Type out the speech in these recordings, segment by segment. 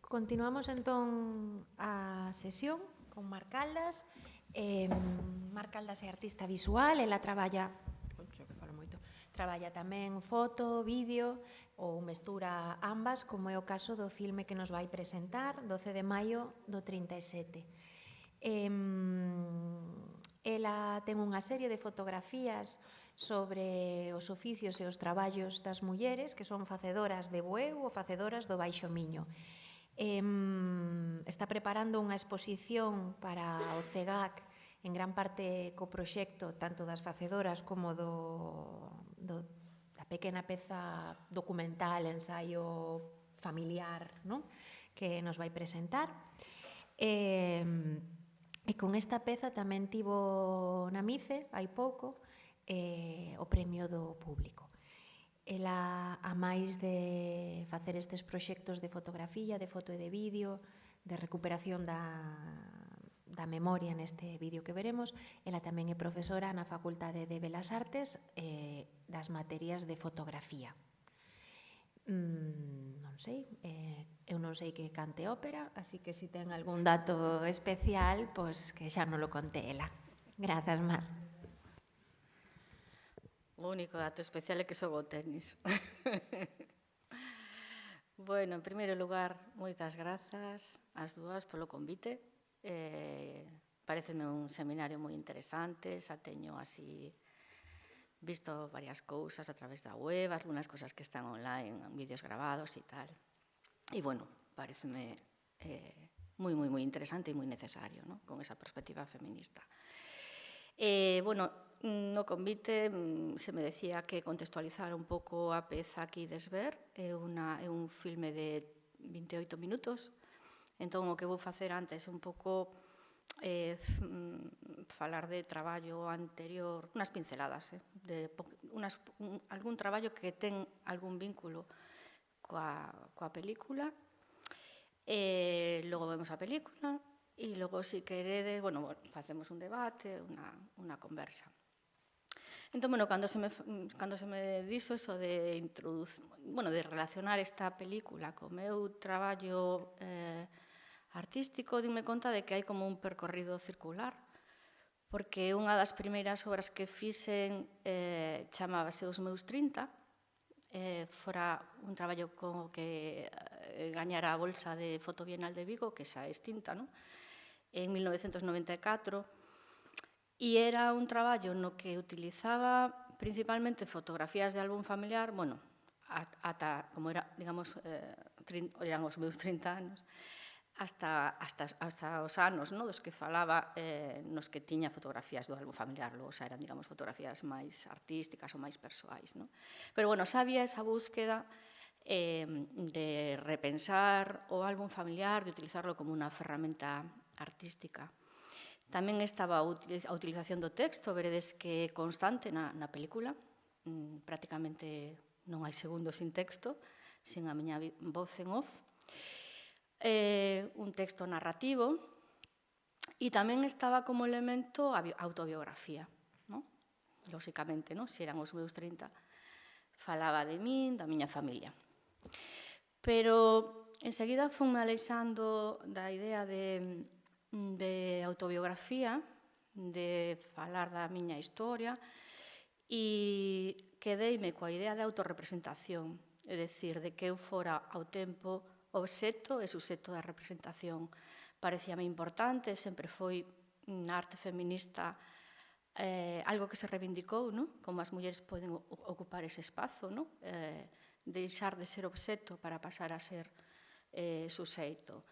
Continuamos entón a sesión con Mar Caldas. Mar Caldas é artista visual, ela traballa tamén foto, vídeo ou mestura ambas, como é o caso do filme que nos vai presentar 12 de maio do 37. Ela ten unha serie de fotografías sobre os oficios e os traballos das mulleres que son facedoras de bueu ou facedoras do Baixo Miño. Está preparando unha exposición para o CEGAC en gran parte co proxecto tanto das facedoras como da pequena peza documental, ensaio familiar, non? Que nos vai presentar. E con esta peza tamén tivo na MICE, hai pouco, o premio do público. Ela, a máis de facer estes proxectos de fotografía, de foto e de vídeo, de recuperación da memoria neste vídeo que veremos, ela tamén é profesora na Facultade de Belas Artes das materias de fotografía. Non sei, eu non sei que cante ópera, así que se ten algún dato especial, pois que xa non lo conte ela. Grazas, Mar. O único dato especial é que xogo o tenis. Bueno, en primeiro lugar, moitas grazas ás dúas polo convite. Pareceme un seminario moi interesante, xa teño así visto varias cousas a través da web, algunhas cousas que están online, vídeos grabados e tal. E, bueno, pareceme moi interesante e moi necesario, ¿no? Con esa perspectiva feminista. Bueno, no convite se me decía que contextualizar un pouco a peza que ides ver. É un filme de 28 minutos. Entón, o que vou facer antes é un pouco falar de traballo anterior, unhas pinceladas, algún traballo que ten algún vínculo coa película. Logo vemos a película e logo, se queredes, bueno, facemos un debate, unha conversa. Entón, bueno, cando se me dixo eso de relacionar esta película co meu traballo artístico, dime conta de que hai como un percorrido circular, porque unha das primeiras obras que fixen chamábase Os meus 30, fora un traballo co que gañara a bolsa de Foto Bienal de Vigo, que xa é extinta, non? En 1994, e era un traballo no que utilizaba principalmente fotografías de álbum familiar, bueno, ata, como era, digamos, eran os meus 30 anos, hasta os anos dos que falaba, nos que tiña fotografías do álbum familiar, logo xa eran, digamos, fotografías máis artísticas ou máis persoais, non? Pero, bueno, xa había esa búsqueda de repensar o álbum familiar, de utilizarlo como unha ferramenta artística. Tamén estaba a utilización do texto, veredes que é constante na película, prácticamente non hai segundo sin texto, sin a miña voz en off. Un texto narrativo e tamén estaba como elemento a autobiografía, lóxicamente, se eran os meus 30, falaba de min, da miña familia. Pero enseguida fun aleixando da idea de autobiografía, de falar da miña historia, e quedeime coa idea de autorrepresentación, é dicir, de que eu fora ao tempo obxecto e suxecto da representación. Parecíame importante, sempre foi na arte feminista algo que se reivindicou, como as mulleres poden ocupar ese espazo, deixar de ser obxecto para pasar a ser suxeito.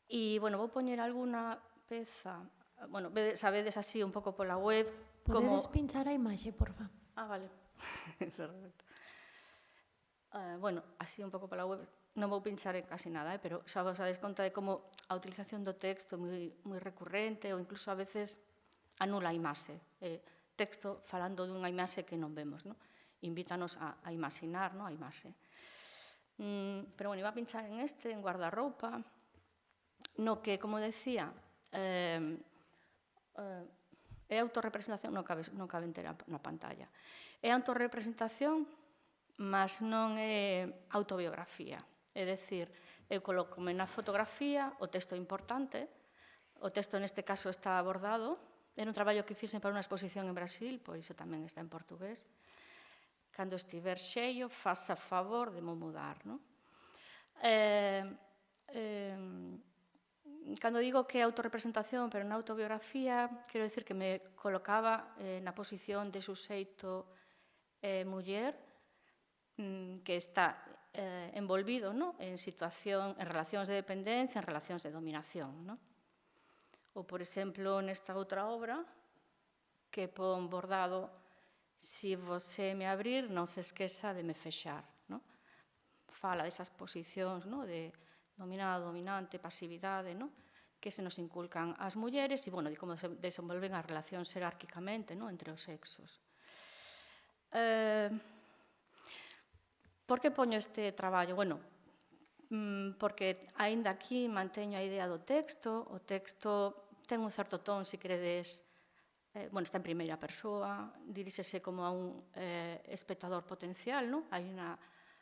E, bueno, vou poñer alguna peza, bueno, sabedes así un pouco pola web. Podedes pinchar a imaxe, porfa. Vale. Bueno, así un pouco pola web, non vou pinchar en casi nada, pero xa vos dades conta de como a utilización do texto é moi recurrente ou incluso a veces anula a imaxe. Texto falando dunha imaxe que non vemos, invítanos a imaginar a imaxe. Pero, bueno, iba a pinchar en guardarroupa, no que, como decía, é autorrepresentación, non cabe entera na pantalla. É autorrepresentación, mas non é autobiografía. É dicir, Eu colocome na fotografía, o texto é importante, o texto neste caso está abordado, era un traballo que fixen para unha exposición en Brasil, por iso tamén está en portugués. Cando estiver xeio, faça favor de mo mudar, non? Cando digo que é autorrepresentación, pero na autobiografía, quero dicir que me colocaba na posición de suxeito muller que está envolvido, ¿no?, en relacións de dependencia, en relacións de dominación, ¿no? Ou, por exemplo, nesta outra obra, que pon bordado: si você me abrir, non se esqueza de me fechar, ¿no? Fala desas posicións, ¿no?, de dominado, dominante, pasividade, ¿no?, que se nos inculcan as mulleres e, bueno, de como se desenvolven as relacións xerárquicamente, ¿no?, entre os sexos. Por que poño este traballo? Bueno, porque aínda aquí manteño a idea do texto. O texto ten un certo ton, se queredes, está en primeira persoa, diríxese como a un espectador potencial, ¿no? Hai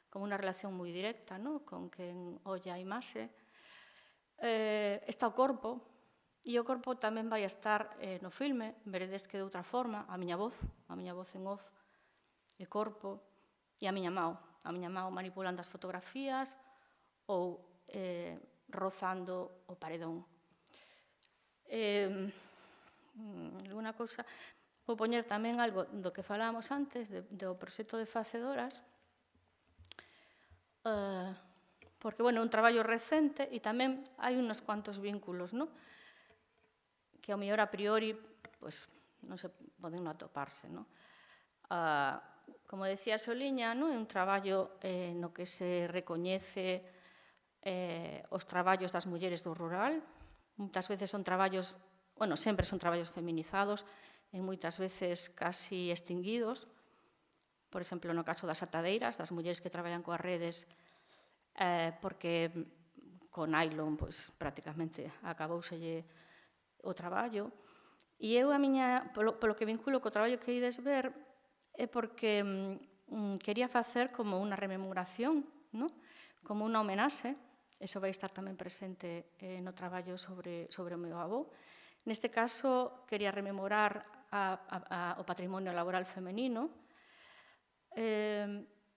como unha relación moi directa, ¿no?, con quen olla a imaxe. Está o corpo, e o corpo tamén vai estar no filme, veredes que de outra forma, a miña voz en off, e corpo, e a miña mao manipulando as fotografías ou rozando o paredón. Alguna cousa, vou poñer tamén algo do que falábamos antes, do proxecto de Facedoras, porque, bueno, é un traballo recente e tamén hai uns cuantos vínculos, ¿no?, que ao mellor a priori, pois, non se poden non atoparse, ¿no? Como decía Soliña, é un traballo no que se recoñece os traballos das mulleres do rural. Moitas veces son traballos, sempre son traballos feminizados, e moitas veces casi extinguidos. Por exemplo, no caso das atadeiras, das mulleres que traballan coas redes, porque con nylon, prácticamente acabouselle o traballo. E eu, polo que vinculo co traballo que ides ver, é porque quería facer como unha rememoración, ¿no?, como unha homenaxe. Eso vai estar tamén presente no traballo sobre o meu avó. Neste caso, quería rememorar o patrimonio laboral femenino.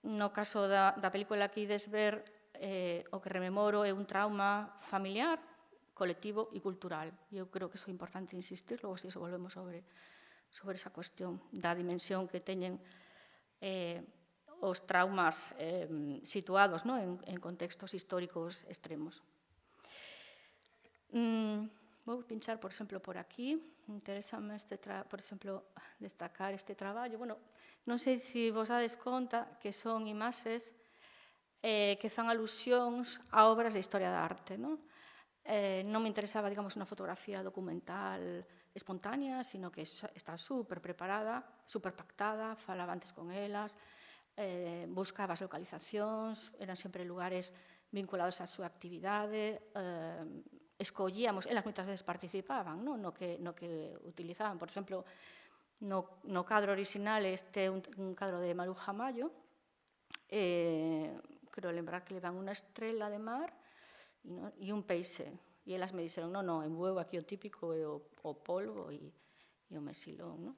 No caso da película que ides ver, o que rememoro é un trauma familiar, colectivo e cultural. Eu creo que iso é importante insistir, logo se volvemos sobre esa cuestión da dimensión que teñen os traumas situados, ¿no?, en contextos históricos extremos. Vou pinchar, por exemplo, por aquí. Interésame, por exemplo, destacar este traballo. Bueno, non sei se vos dades conta que son imaxes que fan alusións a obras de historia da arte, non? Non me interesaba, digamos, unha fotografía documental espontánea, sino que está super preparada, super pactada, falaba antes con elas, buscaba as localizacións, eran sempre lugares vinculados á súa actividade, escollíamos, elas moitas veces participaban, no que utilizaban. Por exemplo, no cadro original este é un cadro de Maruja Mayo, creo lembrar que le van unha estrela de mar e un peixe. E elas me dixeron, non, en Bueu aquí o típico é o polvo e o mesilón, non?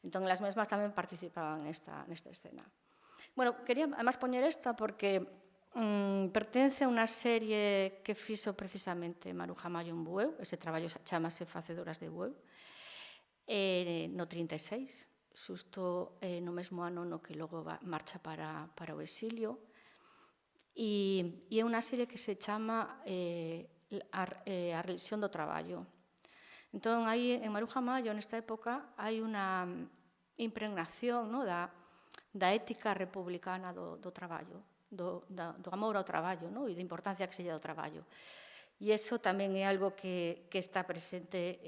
Entón, elas mesmas tamén participaban nesta escena. Bueno, quería, además, poñer esta porque pertence a unha serie que fixo precisamente Maruja Mayo en Bueu. Ese traballo chamase Facedoras de Bueu, no 36, xusto no mesmo ano no que logo marcha para o exilio. E é unha serie que se chama A Religión do Traballo. Entón, aí, en Maruja Mayo, nesta época, hai unha impregnación, no, da ética republicana do traballo, do amor ao traballo, no, e da importancia que se lle do traballo. E iso tamén é algo que está presente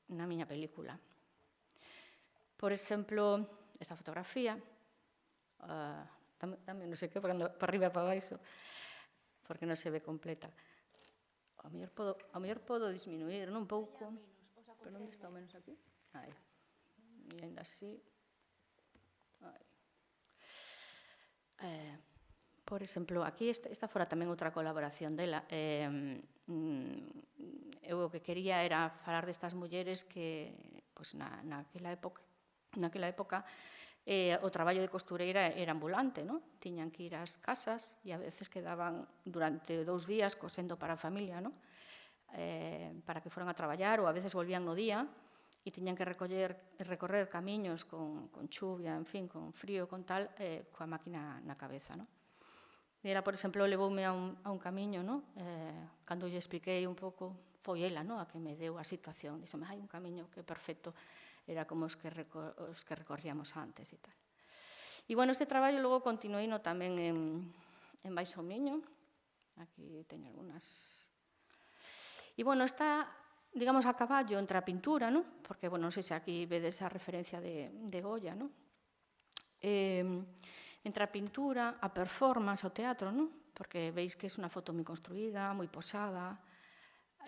na miña película. Por exemplo, esta fotografía, tamén non sei que, para arriba e para baixo, porque non se ve completa. Ao mellor podo disminuir, non, un pouco. Pero onde está o menos aquí? Aí. E ainda así. Por exemplo, aquí esta fora tamén outra colaboración dela. Eu o que quería era falar destas mulleres que naquela época o traballo de costureira era ambulante, non? Tiñan que ir ás casas e a veces quedaban durante 2 días cosendo para a familia, non? Para que foran a traballar, ou a veces volvían no día e tiñan que recorrer camiños con chuvia, en fin, con frío, con tal, coa máquina na cabeza, non? E ela, por exemplo, levoume a un camiño, non? Cando lle expliquei un pouco, foi ela, non? A que me deu a situación. Dixome, hai un camiño que perfecto, era como os que recorríamos antes e tal. E, bueno, este traballo logo continuei tamén en Baixo Miño. Aquí teño algunhas. E, bueno, está, digamos, a caballo entre a pintura, non? Porque, bueno, non sei se aquí vedes a referencia de Goya, non? Entre a pintura, a performance, o teatro, non? Porque veis que é unha foto moi construída, moi posada,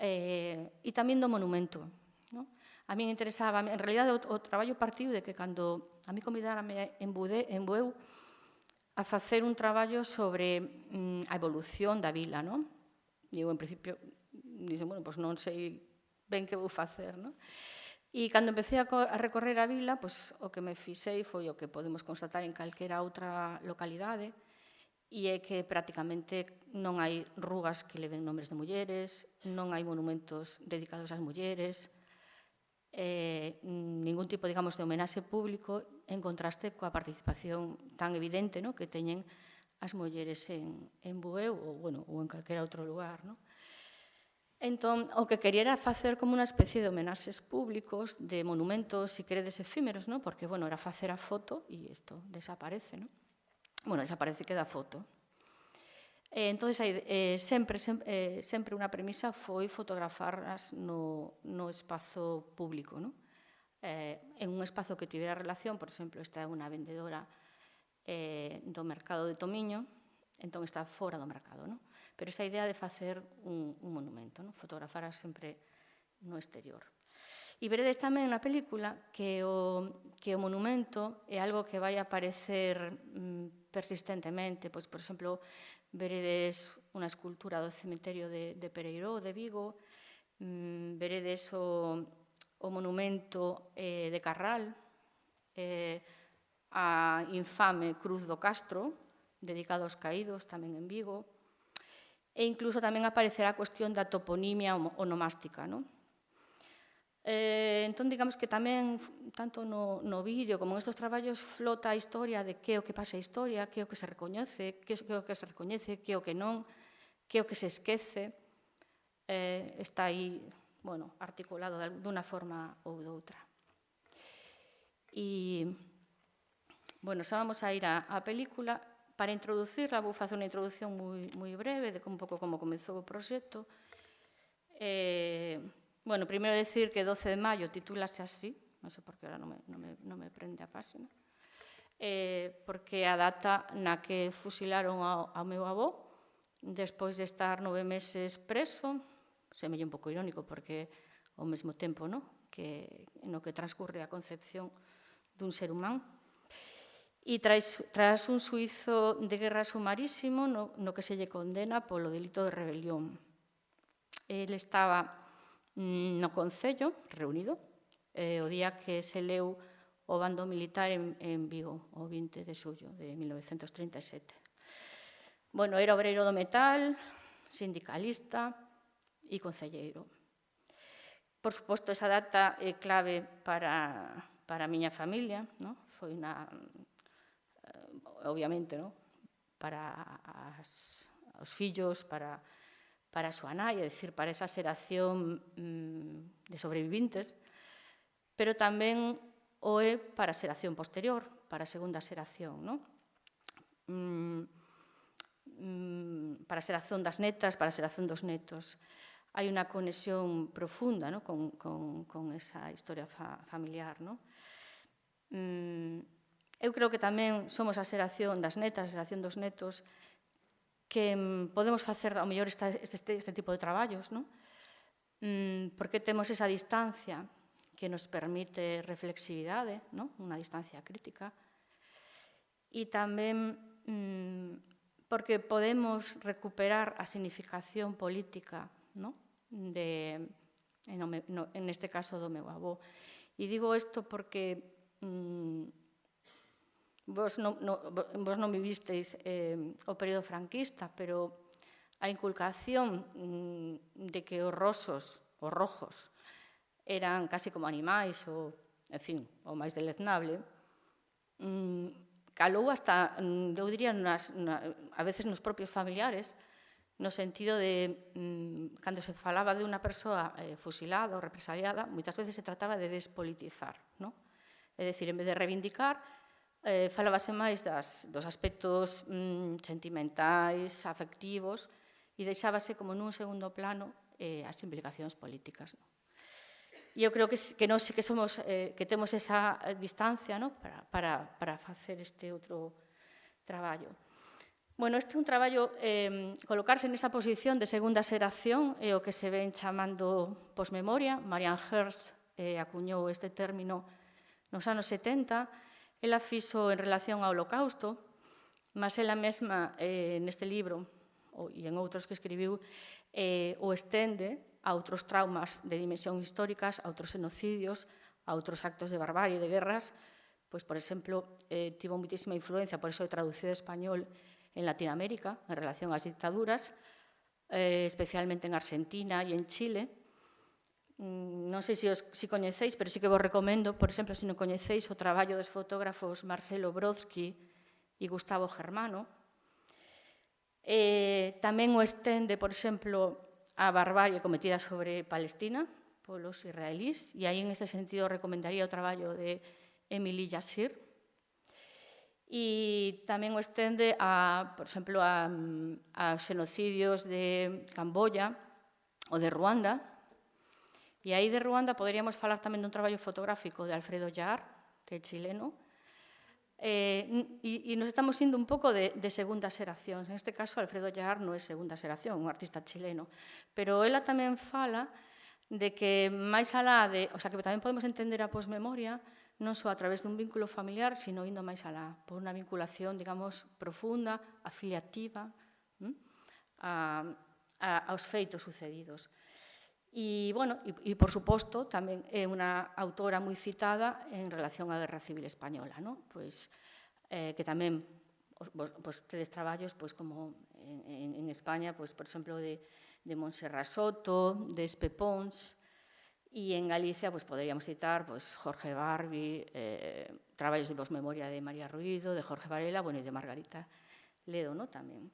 e tamén do monumento, non? A mí me interesaba, en realidad o traballo partiu de que cando a mí convidarame en Bueu a facer un traballo sobre a evolución da vila, non? E eu, en principio, dixen, bueno, pois non sei ben que vou facer, non? E cando empecé a recorrer a vila, o que me fixei foi o que podemos constatar en calquera outra localidade, e é que prácticamente non hai rugas que leven nombres de mulleres, non hai monumentos dedicados ás mulleres, ningún tipo, digamos, de homenaxe público en contraste coa participación tan evidente que teñen as mulleres en Bueu ou en calquera outro lugar, non? Entón, o que quería era facer como unha especie de homenaxes públicos, de monumentos, se queredes, efímeros, non? Porque, bueno, era facer a foto e isto desaparece, non? Bueno, desaparece que da foto. Entón, sempre unha premisa foi fotografarlas no espazo público, non? En un espazo que tivera relación, por exemplo, esta é unha vendedora do mercado de Tomiño, entón está fora do mercado, non? Pero esa idea de facer un monumento, non? Fotografaras sempre no exterior. E veredes tamén na película que o monumento é algo que vai aparecer persistentemente. Pois, por exemplo, veredes unha escultura do cemiterio de Pereiró, de Vigo, veredes o monumento de Carral, a infame Cruz do Castro, dedicado aos caídos, tamén en Vigo, e incluso tamén aparecerá a cuestión da toponimia onomástica, non? Entón, digamos que tamén, tanto no vídeo como nestes traballos, flota a historia de que é o que pasa a historia, que é o que se recoñece, que é o que se recoñece, que é o que non, que é o que se esquece. Está aí, bueno, articulado dunha forma ou doutra. E, bueno, xa vamos a ir á película. Para introducirla, vou facer unha introducción moi breve de un pouco como comezou o proxecto. Bueno, primeiro decir que 12 de maio titúlase así, non sei por que ahora non me prende a página, porque é a data na que fusilaron ao meu avó, despois de estar 9 meses preso, semelle un pouco irónico, porque ao mesmo tempo no que transcurre a concepción dun ser humano. E tras un suízo de guerra sumarísimo no que se lle condena polo delito de rebelión. El estaba no Concello, reunido, o día que se leu o bando militar en Vigo, o 20 de xullo de 1937. Bueno, era obreiro do metal, sindicalista e concelleiro. Por suposto, esa data é clave para a miña familia, foi unha... obviamente, para os fillos, para a súa nai, é dicir, para esa xeración de sobrevivintes, pero tamén o é para a xeración posterior, para a segunda xeración, para a xeración das netas, para a xeración dos netos. Hai unha conexión profunda con esa historia familiar. Eu creo que tamén somos a xeración das netas, a xeración dos netos, que podemos facer, ao mellor, este tipo de traballos, porque temos esa distancia que nos permite reflexividade, unha distancia crítica, e tamén porque podemos recuperar a significación política, ¿no? En este caso do meu avó. E digo isto porque vos non vivisteis o período franquista, pero a inculcación de que os rojos eran casi como animais, ou, en fin, o máis deleznable, calou hasta, eu diría, a veces nos propios familiares, no sentido de, cando se falaba de unha persoa fusilada ou represaliada, moitas veces se trataba de despolitizar, non? É dicir, en vez de reivindicar, falábase máis dos aspectos sentimentais, afectivos, e deixábase como nun segundo plano as implicacións políticas, non? E eu creo que nós sí que temos esa distancia, non? Para facer este outro traballo. Bueno, este é un traballo, colocarse nesa posición de segunda xeración é o que se ven chamando posmemoria. Marianne Hirst acuñou este término nos anos 70. Ela fixo en relación ao Holocausto, mas ela mesma neste libro e en outros que escribiu o estende a outros traumas de dimensión históricas, a outros xenocidios, a outros actos de barbarie, de guerras. Pois, por exemplo, tivo moitísima influencia, por iso é traducido ao español, en Latinoamérica, en relación ás dictaduras, especialmente en Argentina e en Chile. Non sei se coñecéis, pero sí que vos recomendo, por exemplo, se non coñecéis, o traballo dos fotógrafos Marcelo Brodsky e Gustavo Germano. Tamén o estende, por exemplo, a barbarie cometida sobre Palestina polos israelís, e aí, en este sentido, recomendaría o traballo de Emily Yassir. E tamén o estende, por exemplo, aos xenocidios de Camboya ou de Ruanda. E aí de Ruanda poderíamos falar tamén dun traballo fotográfico de Alfredo Yar, que é chileno, e nos estamos indo un pouco de segunda xeración. En este caso, Alfredo Yar non é segunda xeración, un artista chileno, pero ela tamén fala de que máis alá de, o sea, que tamén podemos entender a posmemoria non só a través dun vínculo familiar, sino indo máis alá, por unha vinculación, digamos, profunda, afiliativa, aos feitos sucedidos. E, bueno, e por suposto, tamén é unha autora moi citada en relación á Guerra Civil Española, non? Pois, que tamén, pois, tedes traballos, pois, como en España, pois, por exemplo, de Montserrat Soto, de Espe Pons. E en Galicia, pois, poderíamos citar, pois, Jorge Barbi, traballos de posmemoria de María Ruido, de Jorge Varela, bueno, e de Margarita Ledo, non? Tamén.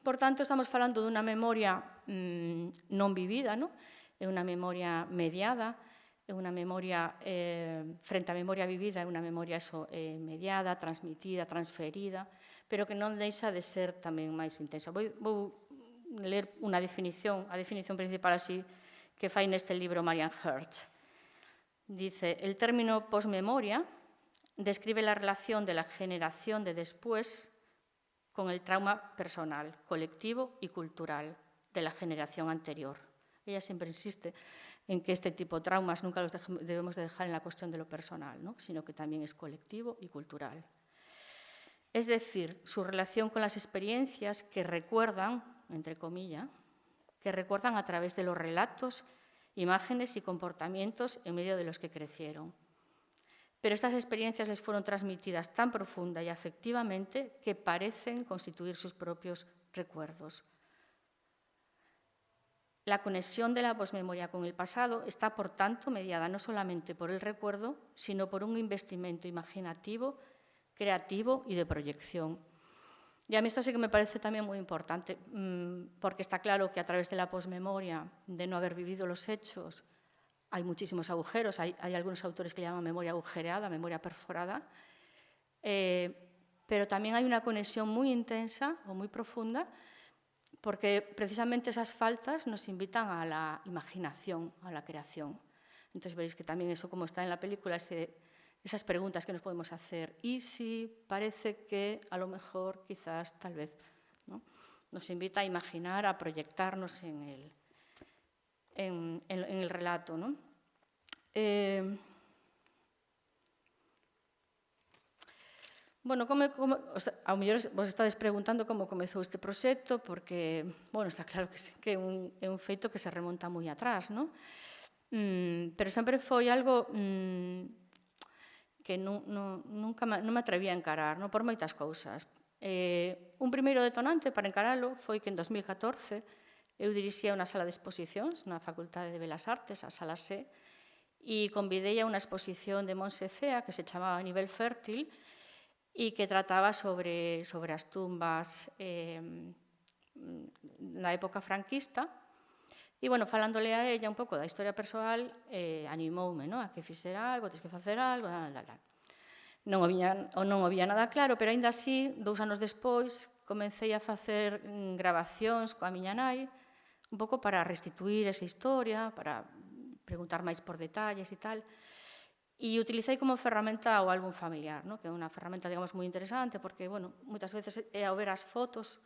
Por tanto, estamos falando dunha memoria non vivida, non? É unha memoria mediada, é unha memoria, frente á memoria vivida, é unha memoria mediada, transmitida, transferida, pero que non deixa de ser tamén máis intensa. Vou ler unha definición, a definición principal así que fai neste libro Marianne Hirst. Dice, el término posmemoria describe la relación de la generación de después con el trauma personal, colectivo y cultural de la generación anterior. Ella siempre insiste en que este tipo de traumas nunca los debemos de dejar en la cuestión de lo personal, ¿no? Sino que también es colectivo y cultural. Es decir, su relación con las experiencias que recuerdan, entre comillas, que recuerdan a través de los relatos, imágenes y comportamientos en medio de los que crecieron. Pero estas experiencias les fueron transmitidas tan profunda y afectivamente que parecen constituir sus propios recuerdos. La conexión de la posmemoria con el pasado está, por tanto, mediada no solamente por el recuerdo, sino por un investimento imaginativo, creativo y de proyección. Y a mí esto sí que me parece también muy importante, porque está claro que a través de la posmemoria, de no haber vivido los hechos, hay muchísimos agujeros, hay algunos autores que llaman memoria agujereada, memoria perforada, pero también hay una conexión muy intensa o muy profunda, porque precisamente esas faltas nos invitan a la imaginación, a la creación. Entonces veréis que también eso, como está en la película, esas preguntas que nos podemos hacer. ¿Y si parece que a lo mejor, quizás, tal vez, ¿no? Nos invita a imaginar, a proyectarnos en el relato, ¿no? Bueno, ao mellor vos estades preguntando como comezou este proxecto, porque, bueno, está claro que é un feito que se remonta moi atrás, non? Pero sempre foi algo que nunca non me atreví a encarar, non? Por moitas cousas. Un primeiro detonante para encaralo foi que en 2014 eu dirixía unha sala de exposicións na Facultade de Belas Artes, a Sala C, e convidei a unha exposición de Montse Cea que se chamaba Nivel Fértil e que trataba sobre as tumbas na época franquista. E, bueno, falándole a ella un pouco da historia persoal, animoume, non? A que fixera algo, tens que facer algo, tal. Non había nada claro, pero aínda así, 2 anos despois, comecei a facer grabacións coa miña nai, un pouco para restituir esa historia, para preguntar máis por detalles e tal. E utilicei como ferramenta o álbum familiar, ¿no? Que é unha ferramenta, digamos, moi interesante, porque, bueno, moitas veces é ao ver as fotos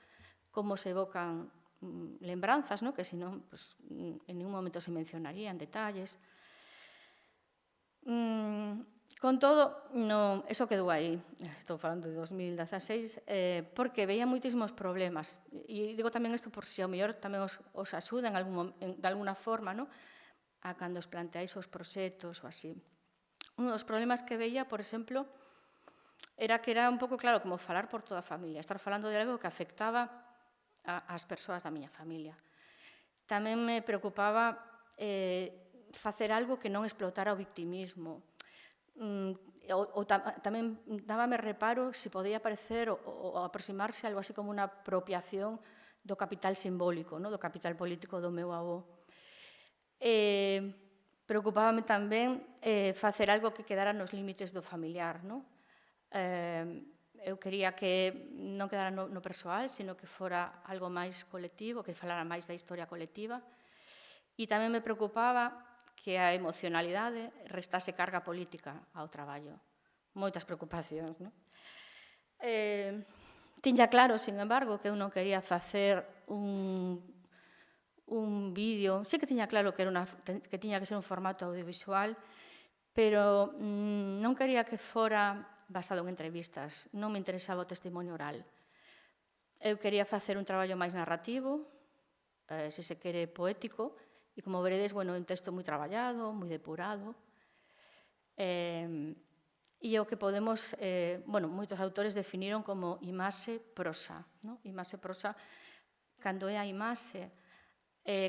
como se evocan lembranzas, ¿no? Que senón, pues, en ningún momento se mencionarían detalles. Con todo, no, eso quedou aí, estou falando de 2016, porque veía moitísimos problemas. E digo tamén isto por si ao mellor tamén os axuda de alguna forma, ¿no? A cando os planteáis os proxectos ou así. Un dos problemas que veía, por exemplo, era que era un pouco claro como falar por toda a familia, estar falando de algo que afectaba ás persoas da miña familia. Tamén me preocupaba facer algo que non explotara o victimismo. Tamén dábame reparo se podía parecer ou aproximarse algo así como unha apropiación do capital simbólico, do capital político do meu avó. Preocupábame tamén facer algo que quedara nos límites do familiar. Eu quería que non quedara no persoal, sino que fora algo máis colectivo, que falara máis da historia colectiva. E tamén me preocupaba que a emocionalidade restase carga política ao traballo. Moitas preocupacións. Tiña claro, sin embargo, que eu non quería facer un vídeo, sí que tiña claro que tiña que ser un formato audiovisual, pero non quería que fora basado en entrevistas, non me interesaba o testimonio oral. Eu quería facer un traballo máis narrativo, se se quere poético, e como veredes, bueno, un texto moi traballado, moi depurado, e o que podemos, bueno, moitos autores definiron como imaxe prosa. Imaxe prosa, cando é a imaxe,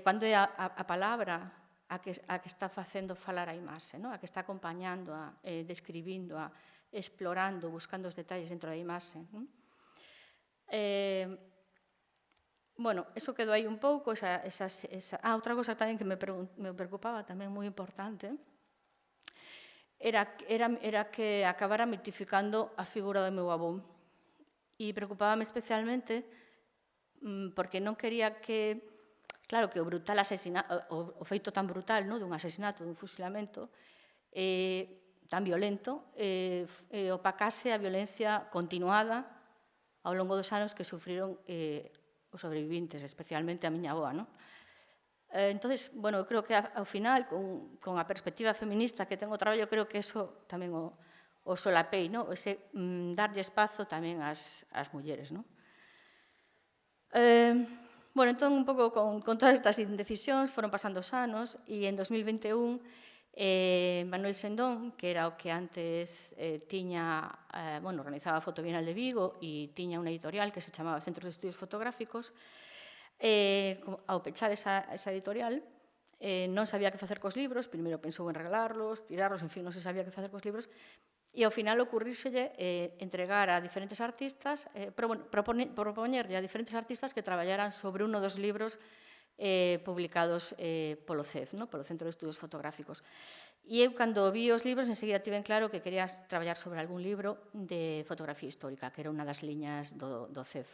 cando é a palabra a que está facendo falar a imaxe, a que está acompañándoa, describíndoa, explorando, buscando os detalles dentro da imaxe. Bueno, eso quedou aí un pouco. Outra cosa tamén que me preocupaba, tamén moi importante, era que acabara mitificando a figura do meu avó. E preocupábame especialmente porque non quería que, claro, que o brutal asesinato, o feito tan brutal dun asesinato, dun fusilamento, tan violento, opacase a violencia continuada ao longo dos anos que sufriron os sobreviventes, especialmente a miña avoa. Entón, bueno, eu creo que ao final, con a perspectiva feminista que ten o traballo, creo que eso tamén o solapei, ese darlle espazo tamén ás mulleres. Bueno, entón, un pouco con todas estas indecisións, foron pasando os anos, e en 2021, Manuel Sendón, que era o que antes organizaba a Fotobienal de Vigo e tiña unha editorial que se chamaba Centros de Estudios Fotográficos, ao pechar esa editorial, non sabía que facer cos libros, primeiro pensou en regalarlos, tirarlos, en fin, non se sabía que facer cos libros, e ao final ocurrírselle entregar a diferentes artistas, propoñerlle a diferentes artistas que traballaran sobre un dos libros publicados polo CEF, polo Centro de Estudios Fotográficos. E eu, cando vi os libros, enseguida tiven claro que quería traballar sobre algún libro de fotografía histórica, que era unha das liñas do CEF.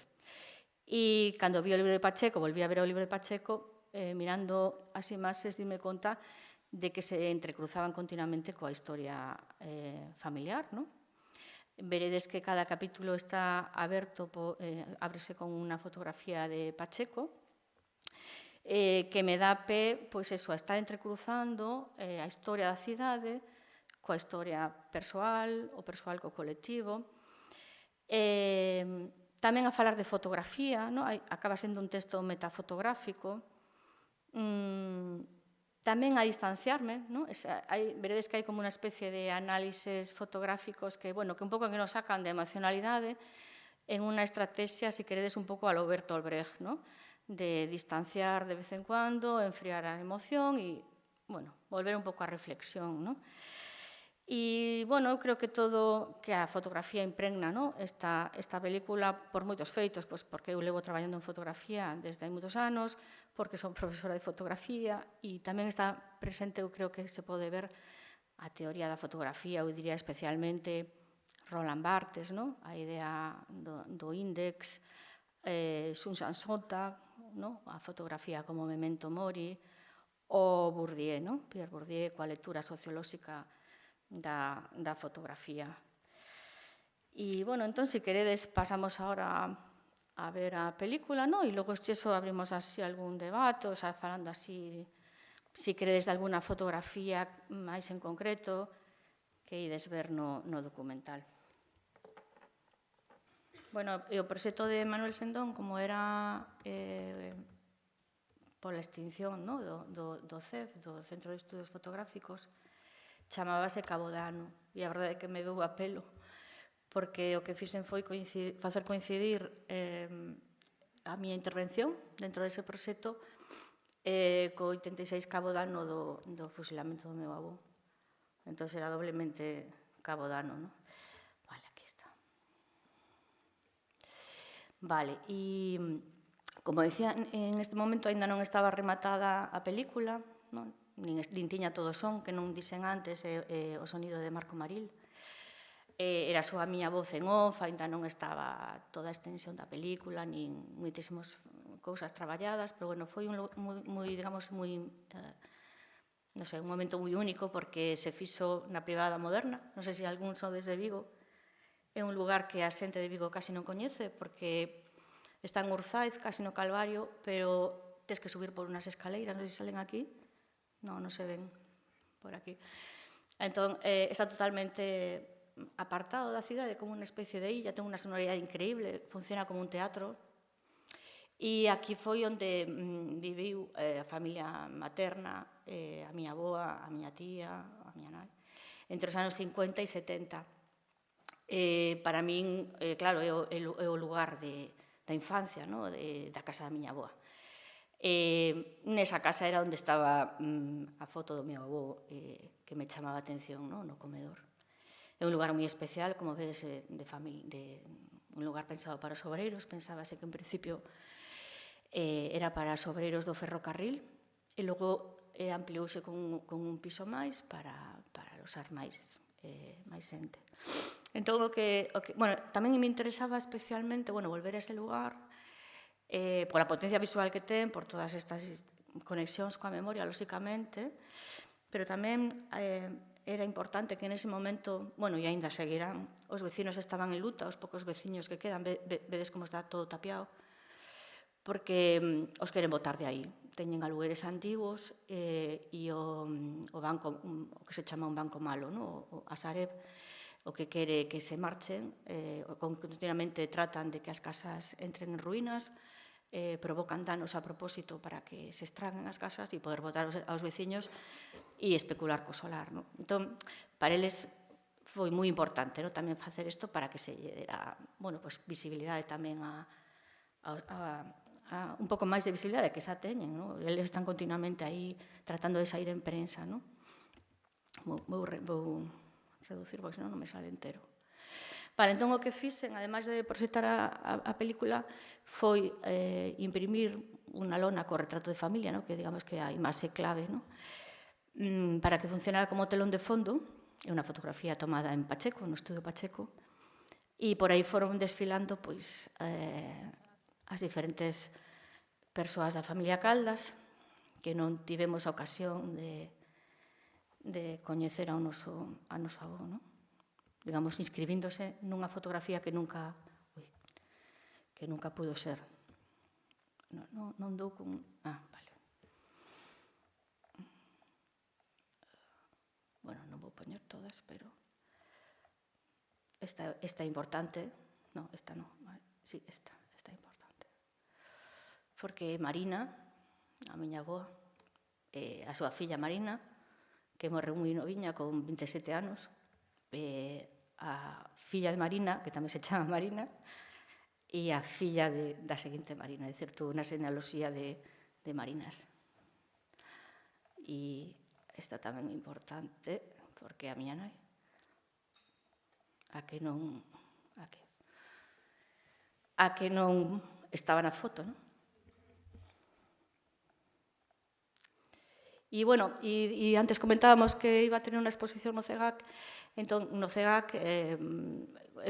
E cando vi o libro de Pacheco, volví a ver o libro de Pacheco, mirando as imaxes, dime conta de que se entrecruzaban continuamente coa historia familiar. Veredes que cada capítulo está aberto, ábrese con unha fotografía de Pacheco, que me dá pé a estar entrecruzando a historia da cidade coa historia persoal, o persoal co colectivo. tamén a falar de fotografía, no? Acaba sendo un texto metafotográfico. Tamén a distanciarme, no? Veredes que hai como unha especie de análises fotográficos que, bueno, que un pouco que nos sacan de emocionalidade en unha estrategia, si queredes, un pouco a lo Bertolt Brecht, no? De distanciar de vez en cuando, enfriar a emoción e, bueno, volver un pouco á reflexión, no? E, bueno, eu creo que todo, que a fotografía impregna, no? Esta película por moitos feitos, pois porque eu levo traballando en fotografía desde hai moitos anos, porque son profesora de fotografía e tamén está presente, eu creo que se pode ver a teoría da fotografía, eu diría especialmente Roland Barthes, no? A idea do índex, Susan Sontag, no? A fotografía como memento mori, o Bourdieu, no? Pierre Bourdieu, coa lectura sociolóxica da fotografía. E, bueno, entón, se queredes, pasamos agora a ver a película, no? E logo, eso, abrimos así algún debate, o sea, falando así, se queredes de alguna fotografía máis en concreto que ides ver no documental. Bueno, e o proxecto de Manuel Sendón, como era pola extinción, no? do CEF, do Centro de Estudos Fotográficos, chamábase Cabo Dano, e a verdade é que me veu a pelo, porque o que fixen foi facer coincidir a miña intervención dentro dese proxecto co 86 Cabo Dano do fusilamento do meu avó. Entón, era doblemente Cabo Dano, no? Vale, aquí está. Vale, e como decía, en este momento aínda non estaba rematada a película, non? Nin tiña todo o son, que non dixen antes, o sonido de Marco Maril. Era só a miña voz en off, ainda non estaba toda a extensión da película, nin moitísimas cousas traballadas, pero, bueno, foi moi, digamos, moi, non sei, un momento moi único, porque se fixo na Privada Moderna. Non sei se algún sodes de Vigo. É un lugar que a xente de Vigo casi non coñece, porque está en Urzaiz, casi no Calvario, pero tes que subir por unhas escaleiras, non sei se salen aquí. Non se ven por aquí. Entón, está totalmente apartado da cidade, como unha especie de illa, ten unha sonoridade increíble, funciona como un teatro. E aquí foi onde viviu a familia materna, a miña avoa, a miña tía, a miña nai, entre os anos 50 e 70. Para min, claro, é o lugar da infancia, da casa da miña avoa. Nesa casa era onde estaba a foto do meu avó, que me chamaba a atención, no comedor. É un lugar moi especial, como vedes, un lugar pensado para os obreiros. Pensábase que en principio era para os obreiros do ferrocarril, e logo ampliouse con un piso máis para usar máis xente. Entón, bueno, tamén me interesaba especialmente, bueno, volver a ese lugar, pola potencia visual que ten, por todas estas conexións coa memoria, lóxicamente, pero tamén era importante que nese momento, bueno, e aínda seguirán, os vecinos estaban en luta, os poucos veciños que quedan, vedes como está todo tapiado, porque os queren botar de aí. Teñen alugueres antigos e o banco, o que se chama un banco malo, a Sareb, o que quere que se marchen, continuamente tratan de que as casas entren en ruínas, provocan danos a propósito para que se estraguen as casas e poder botar aos veciños e especular co solar. Entón, para eles foi moi importante tamén facer isto para que se dera visibilidade tamén un pouco máis de visibilidade que xa teñen. Eles están continuamente aí tratando de sair en prensa. Vou reducir, porque senón non me sale entero. Vale, entón o que fixen, ademais de proxectar a película, foi imprimir unha lona co retrato de familia, que digamos que é a imaxe clave, para que funcionara como telón de fondo. É unha fotografía tomada en Pacheco, no estudio Pacheco, e por aí foron desfilando as diferentes persoas da familia Caldas, que non tivemos a ocasión de coñecer ao noso avó, digamos, inscribíndose nunha fotografía que nunca pudo ser. Non dou con... vale. Bueno, non vou poñer todas, pero esta é importante. No, esta non. sí, esta é importante. Porque Marina, a miña avó, a súa filla Marina, que morreu moi noviña con 27 anos, a filla de Marina, que tamén se chama Marina, e a filla da seguinte Marina, é dicir, tú unha genealoxía de Marinas. E esta tamén é importante, porque a miña nai, a que non estaba na foto, non? E, bueno, e antes comentábamos que iba a tener unha exposición no CEGAC, entón, no CEGAC, é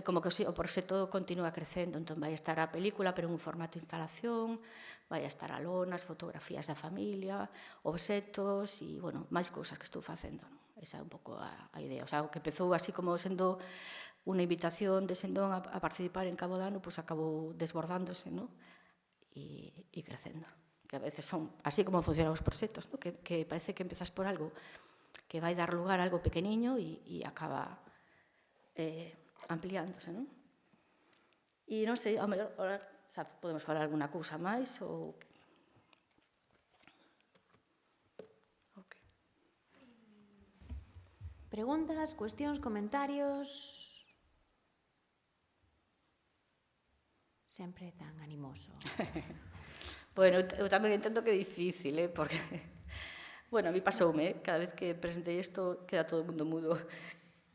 como que o proxecto continúa crecendo, entón vai estar a película, pero en un formato de instalación, vai estar a lonas, fotografías da familia, obxetos e, bueno, máis cousas que estou facendo, non? Esa é un pouco a idea. O sea, o que empezou así como sendo unha invitación de Sendón a participar en Cabo Dano, pois acabou desbordándose, non? E crecendo. Que a veces son así como funcionan os proxectos, ¿no? Que parece que empezas por algo que vai dar lugar a algo pequeniño e acaba ampliándose, non? E non sei, a mellor, ahora podemos falar alguna cousa máis ou... Okay. Preguntas, cuestións, comentarios... Sempre tan animoso. Bueno, eu tamén entendo que é difícil, porque... Bueno, a mí pasoume, cada vez que presentei isto, queda todo o mundo mudo.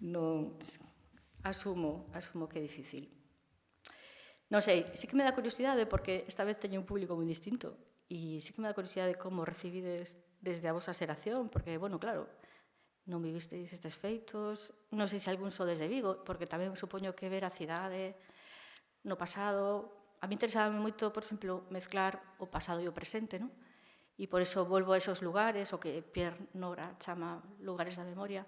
Non... Asumo que é difícil. Non sei, sí que me dá curiosidade, porque esta vez teño un público moi distinto, e sí que me dá curiosidade como recibides desde a vosa xeración, porque, bueno, claro, non vivisteis estes feitos, non sei se algún sodes de Vigo, porque tamén supoño que ver a cidade no pasado... A mí interesaba moito, por exemplo, mezclar o pasado e o presente, non? E por iso volvo a esos lugares, o que Pierre Nora chama lugares da memoria,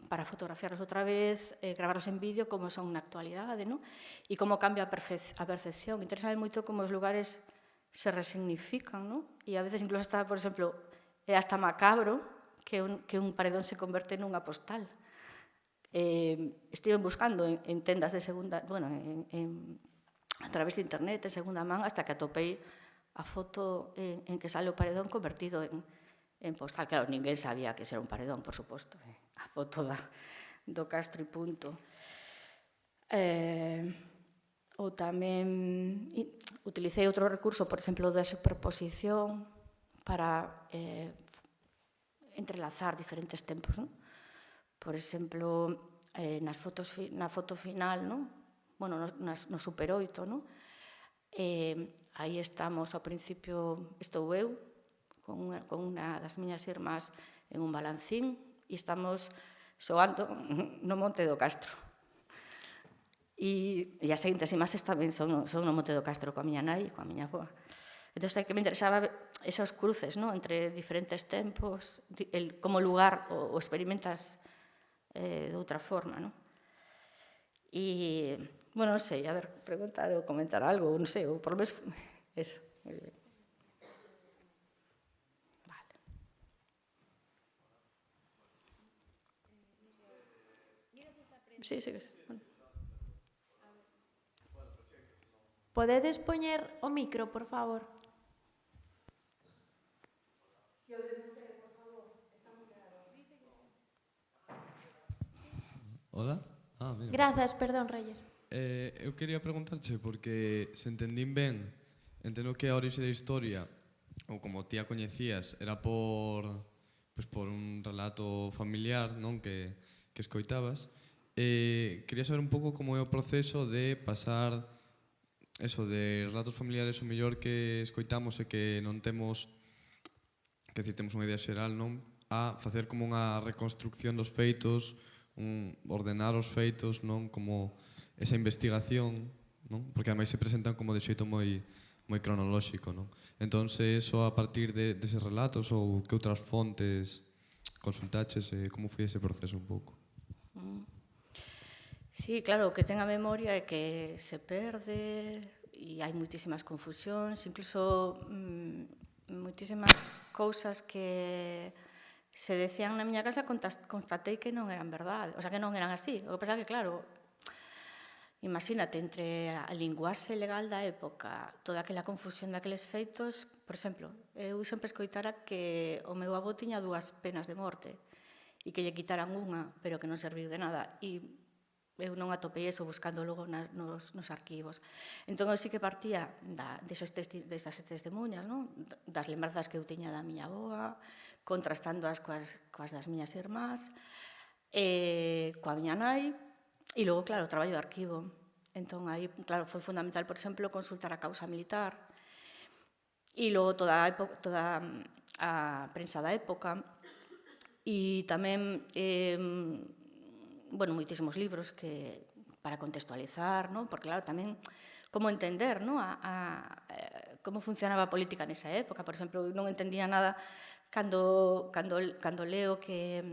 para fotografiarlos outra vez, gravarlos en vídeo como son na actualidade, non? E como cambia a percepción. Interesaba moito como os lugares se resignifican, non? E a veces incluso está, por exemplo, é hasta macabro que un paredón se converte nunha postal. Estive buscando en tendas de segunda, bueno, a través de internet, en segunda man, hasta que atopei a foto en que sale o paredón convertido en postal. Claro, ninguén sabía que era un paredón, por suposto. A foto do Castro e punto. Ou tamén utilicei outro recurso, por exemplo, da superposición para entrelazar diferentes tempos, non? Por exemplo, na foto final, non? Bueno, no Super 8, non? Aí estamos, ao principio, estou eu, con unha das miñas irmás en un balancín, e estamos xoando no Monte do Castro. E as seguintes imaxes tamén son no Monte do Castro, coa miña nai e coa miña avoa. Entón, que me interesaba esos cruces, non? Entre diferentes tempos, como lugar o experimentas de outra forma, non? E... Bueno, non sei, a ver, preguntar ou comentar algo, non sei, ou por lo menos eso. Vale. Sí, sí. Podedes poñer o micro, por favor? Hola? Mira. Grazas, perdón, Reyes. Eu quería preguntarche, porque se entendín ben, entendo que a orixe da historia, ou como ti a coñecías, era por un relato familiar, non, que escoitabas. Quería saber un pouco como é o proceso de pasar eso de relatos familiares o mellor que escoitamos e que non temos, que decir, temos unha idea xeral, non, a facer como unha reconstrucción dos feitos, ordenar os feitos, non, como esa investigación, non? Porque ademais se presentan como de xeito moi cronolóxico, non? Entón, eso a partir deses relatos ou que outras fontes consultaches, como foi ese proceso un pouco? Sí, claro, o que ten a memoria é que se perde e hai moitísimas confusións, incluso moitísimas cousas que se decían na miña casa, constatei que non eran verdade, o sea, que non eran así. O que pasa é que, claro, Imagínate, entre a linguaxe legal da época, toda aquela confusión daqueles feitos, por exemplo, eu sempre escoitara que o meu avó tiña 2 penas de morte e que lle quitaran unha, pero que non serviu de nada. E eu non atopei eso buscando logo nos arquivos. Entón, eu sí que partía destas testemunhas, das lembranzas que eu tiña da miña avoa, contrastándoas coas das miñas irmás, coa miña nai, e logo, claro, o traballo de arquivo. Entón, aí, claro, foi fundamental, por exemplo, consultar a causa militar e logo toda a prensa da época e tamén, bueno, moitísimos libros que para contextualizar, porque, claro, tamén como entender como funcionaba a política nesa época. Por exemplo, eu non entendía nada cando leo que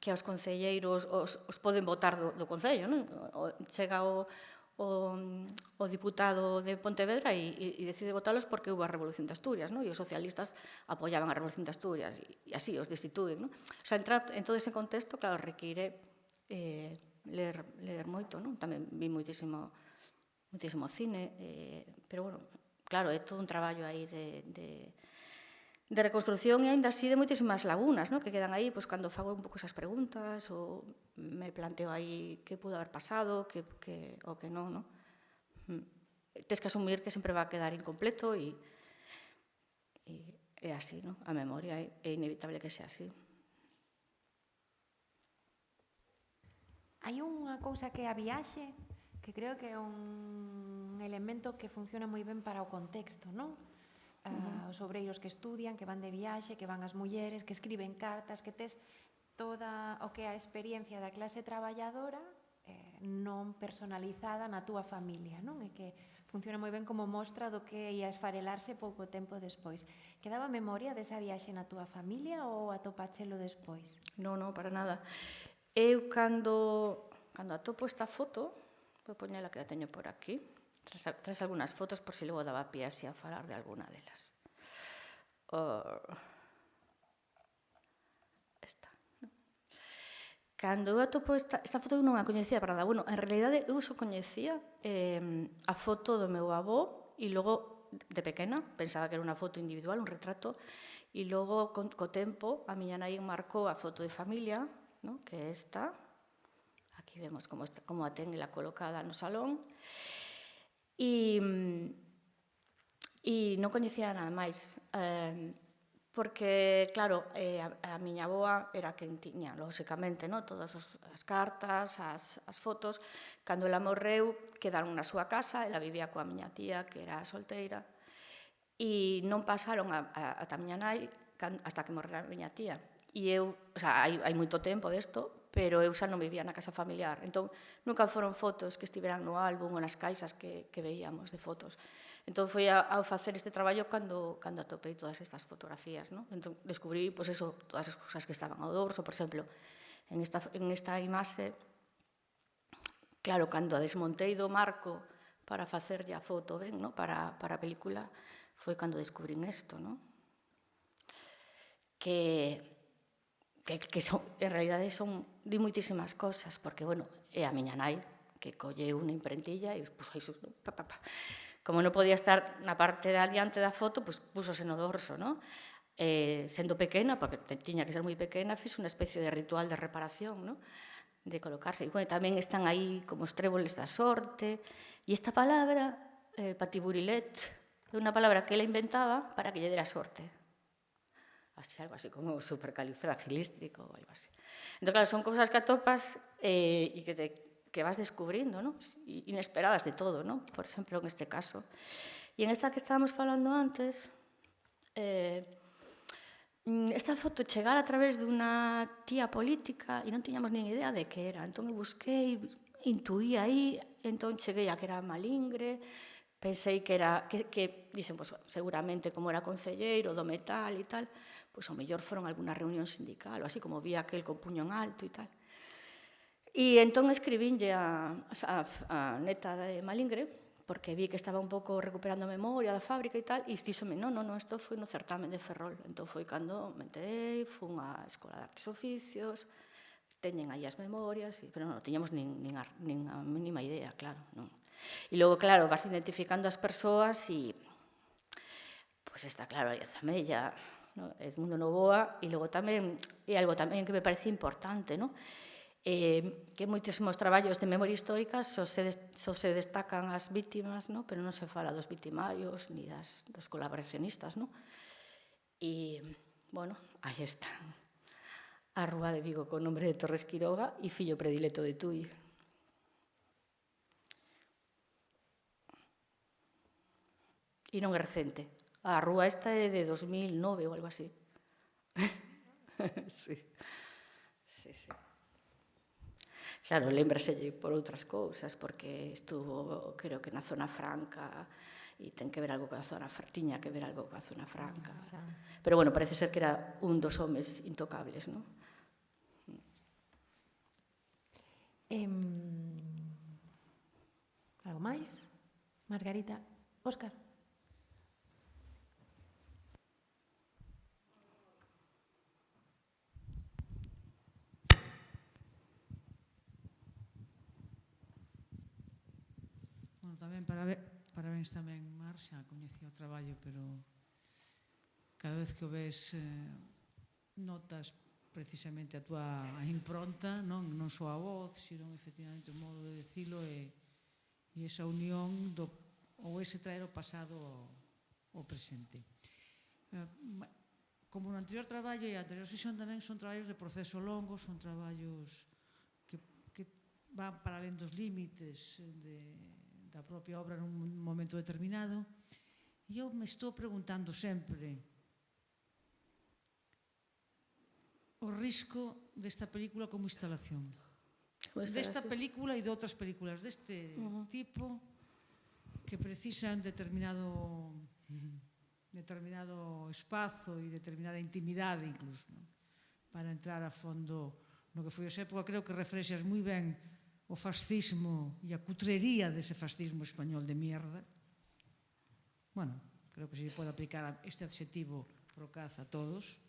aos concelleiros os poden votar do Concello. Chega o diputado de Pontevedra e decide votalos porque houve a Revolución de Asturias, e os socialistas apoiaban a Revolución de Asturias e así os destituen. O sea, entrar en todo ese contexto, claro, require ler moito. Tamén vi moitísimo cine, pero, bueno, claro, é todo un traballo aí de reconstrucción e aínda así de moitísimas lagunas que quedan aí cando fago un pouco esas preguntas ou me planteo aí que pudo haber pasado ou que non. Tes que asumir que sempre va a quedar incompleto e é así, a memoria é inevitable que sea así. Hai unha cousa que é a viaxe, que creo que é un elemento que funciona moi ben para o contexto, non? Os obreiros que estudian, que van de viaxe, que van as mulleres, que escriben cartas, que tes toda o que é a experiencia da clase traballadora non personalizada na túa familia, non? E que funciona moi ben como mostra do que ia esfarelarse pouco tempo despois. Quedaba memoria desa viaxe na túa familia ou atopachelo despois? Non, para nada. Eu, cando atopo esta foto, vou poñela que a teño por aquí, tras algunhas fotos por si logo daba pie así a falar de alguna delas. Esta. Cando eu atopo esta foto eu non a coñecía para nada. Bueno, en realidade eu só coñecía a foto do meu avó e logo de pequena pensaba que era unha foto individual, un retrato, e logo co tempo a miña nai marcou a foto de familia, que é esta. Aquí vemos como a ten ela colocada no salón. E non coñecía nada máis, porque, claro, a miña avoa era quen tiña, lóxicamente, todas as cartas, as fotos. Cando ela morreu, quedaron na súa casa, ela vivía coa miña tía, que era solteira, e non pasaron ata a miña nai hasta que morrera a miña tía. E eu, hai moito tempo desto, pero eu xa non vivía na casa familiar. Entón, nunca foron fotos que estiveran no álbum ou nas caixas que veíamos de fotos. Entón, foi ao facer este traballo cando atopei todas estas fotografías. Entón, descubrí, todas as cousas que estaban ao dorso. Por exemplo, en esta imaxe, claro, cando a desmontei do marco para facerlle a foto, para a película, foi cando descubrín isto, que en realidade son de moitísimas cosas, porque, bueno, é a miña nai que colleu unha imprentilla e puso iso, como non podía estar na parte de adiante da foto, pusose no dorso, sendo pequena, porque tiña que ser moi pequena, fiz unha especie de ritual de reparación, de colocarse. E, bueno, tamén están aí como os tréboles da sorte, e esta palabra, patiburilet, é unha palabra que ela inventaba para que lle dera sorte. Algo así como supercalifragilístico ou algo así. Entón, claro, son cousas que atopas e que vas descubrindo, inesperadas de todo, por exemplo, en este caso. E en esta que estábamos falando antes, esta foto chegara a través dunha tía política e non tiñamos nin idea de que era. Entón, eu busquei, intuí aí, entón cheguei a que era Malingre, pensei que era, dixen, seguramente como era concelleiro do metal e tal, pois ao mellor foron algunha reunión sindical, ou así como vi aquel co puño en alto e tal. E entón escribínlle a neta de Malingre, porque vi que estaba un pouco recuperando a memoria da fábrica e tal, e díxome, non, isto foi no certamen de Ferrol. Entón foi cando me enterei, fun á Escola de Artes e Oficios, teñen aí as memorias, pero non tiñamos nin a mínima idea, claro, non. E logo, claro, vas identificando as persoas e, pois está claro, Arias Zamella, no? Edmundo Novoa, e logo tamén, é algo tamén que me parece importante, no? Que moitísimos traballos de memoria histórica só se destacan as vítimas, no? Pero non se fala dos victimarios ni dos colaboracionistas, no? E, bueno, aí está a Rúa de Vigo con nombre de Torres Quiroga e fillo predilecto de Tui. E non é recente. A rúa esta é de 2009 ou algo así. Sí. Sí, sí. Claro, lémbraselle por outras cousas, porque estuvo, creo que na Zona Franca, e ten que ver algo coa Zona Franca, tiña que ver algo coa Zona Franca. Pero, bueno, parece ser que era un dos homes intocables, non? Algo máis? Margarita? Óscar? Bueno, tamén parabéns tamén, Mar, xa coñecía o traballo, pero cada vez que o ves notas precisamente a túa impronta, non só a voz, sino efectivamente o modo de decilo e esa unión ou ese traer o pasado ao presente. Como no anterior traballo e a anterior sesión tamén son traballos de proceso longo, son traballos que van para alén dos límites da propia obra nun momento determinado, e eu me estou preguntando sempre o risco desta película como instalación. Desta película e de outras películas deste tipo que precisan determinado espazo e determinada intimidade incluso, para entrar a fondo no que foi esa época. Creo que reflexas moi ben o fascismo e a cutrería dese fascismo español de mierda. Bueno, creo que se pode aplicar este adxetivo procaz a todos,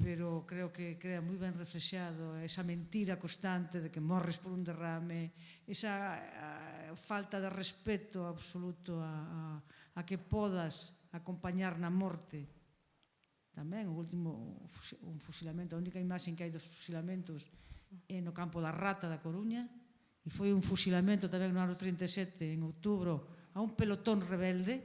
pero creo que queda moi ben reflexado esa mentira constante de que morres por un derrame, esa falta de respeto absoluto a que podas acompañar na morte. Tamén o último un fusilamento, a única imaxe que hai dos fusilamentos é no campo da Rata da Coruña, e foi un fusilamento tamén no ano 37, en outubro, a un pelotón rebelde,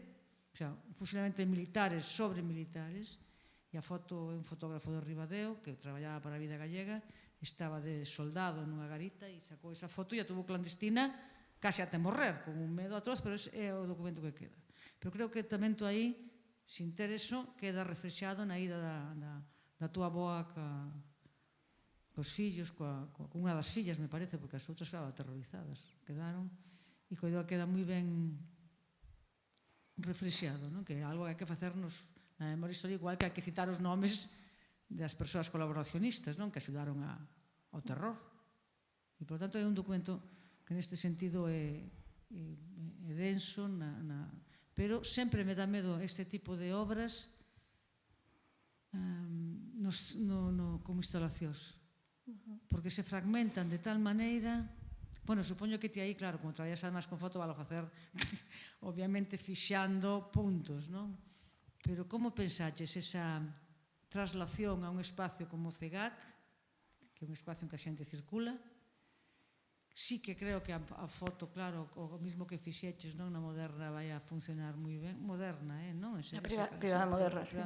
o sea, un fusilamento de militares sobre militares, e a foto é un fotógrafo de Ribadeo que traballaba para a Vida Gallega, estaba de soldado nunha garita e sacou esa foto e a tuvo clandestina case até morrer, con un medo atroz, pero é o documento que queda. Pero creo que tamén tú aí, sin ter eso, queda reflexado na ida da túa boa cos fillos, con unha das fillas, me parece, porque as outras estaban aterrorizadas, quedaron, e queda moi ben reflexado, que é algo que hai que facernos na memoria histórica, igual que hai que citar os nomes das persoas colaboracionistas que axudaron ao terror. E, por tanto, é un documento que neste sentido é denso, pero sempre me dá medo este tipo de obras como instalacións, porque se fragmentan de tal maneira. Bueno, supoño que ti aí, claro, como traballas además con foto, valo facer obviamente fixando puntos, non? Pero como pensaches esa traslación a un espacio como o CEGAC, que é un espacio en que a xente circula? Sí que creo que a foto, claro, o mismo que fixeches na Moderna vai a funcionar moi ben. Moderna, non? A privada Moderna, sí.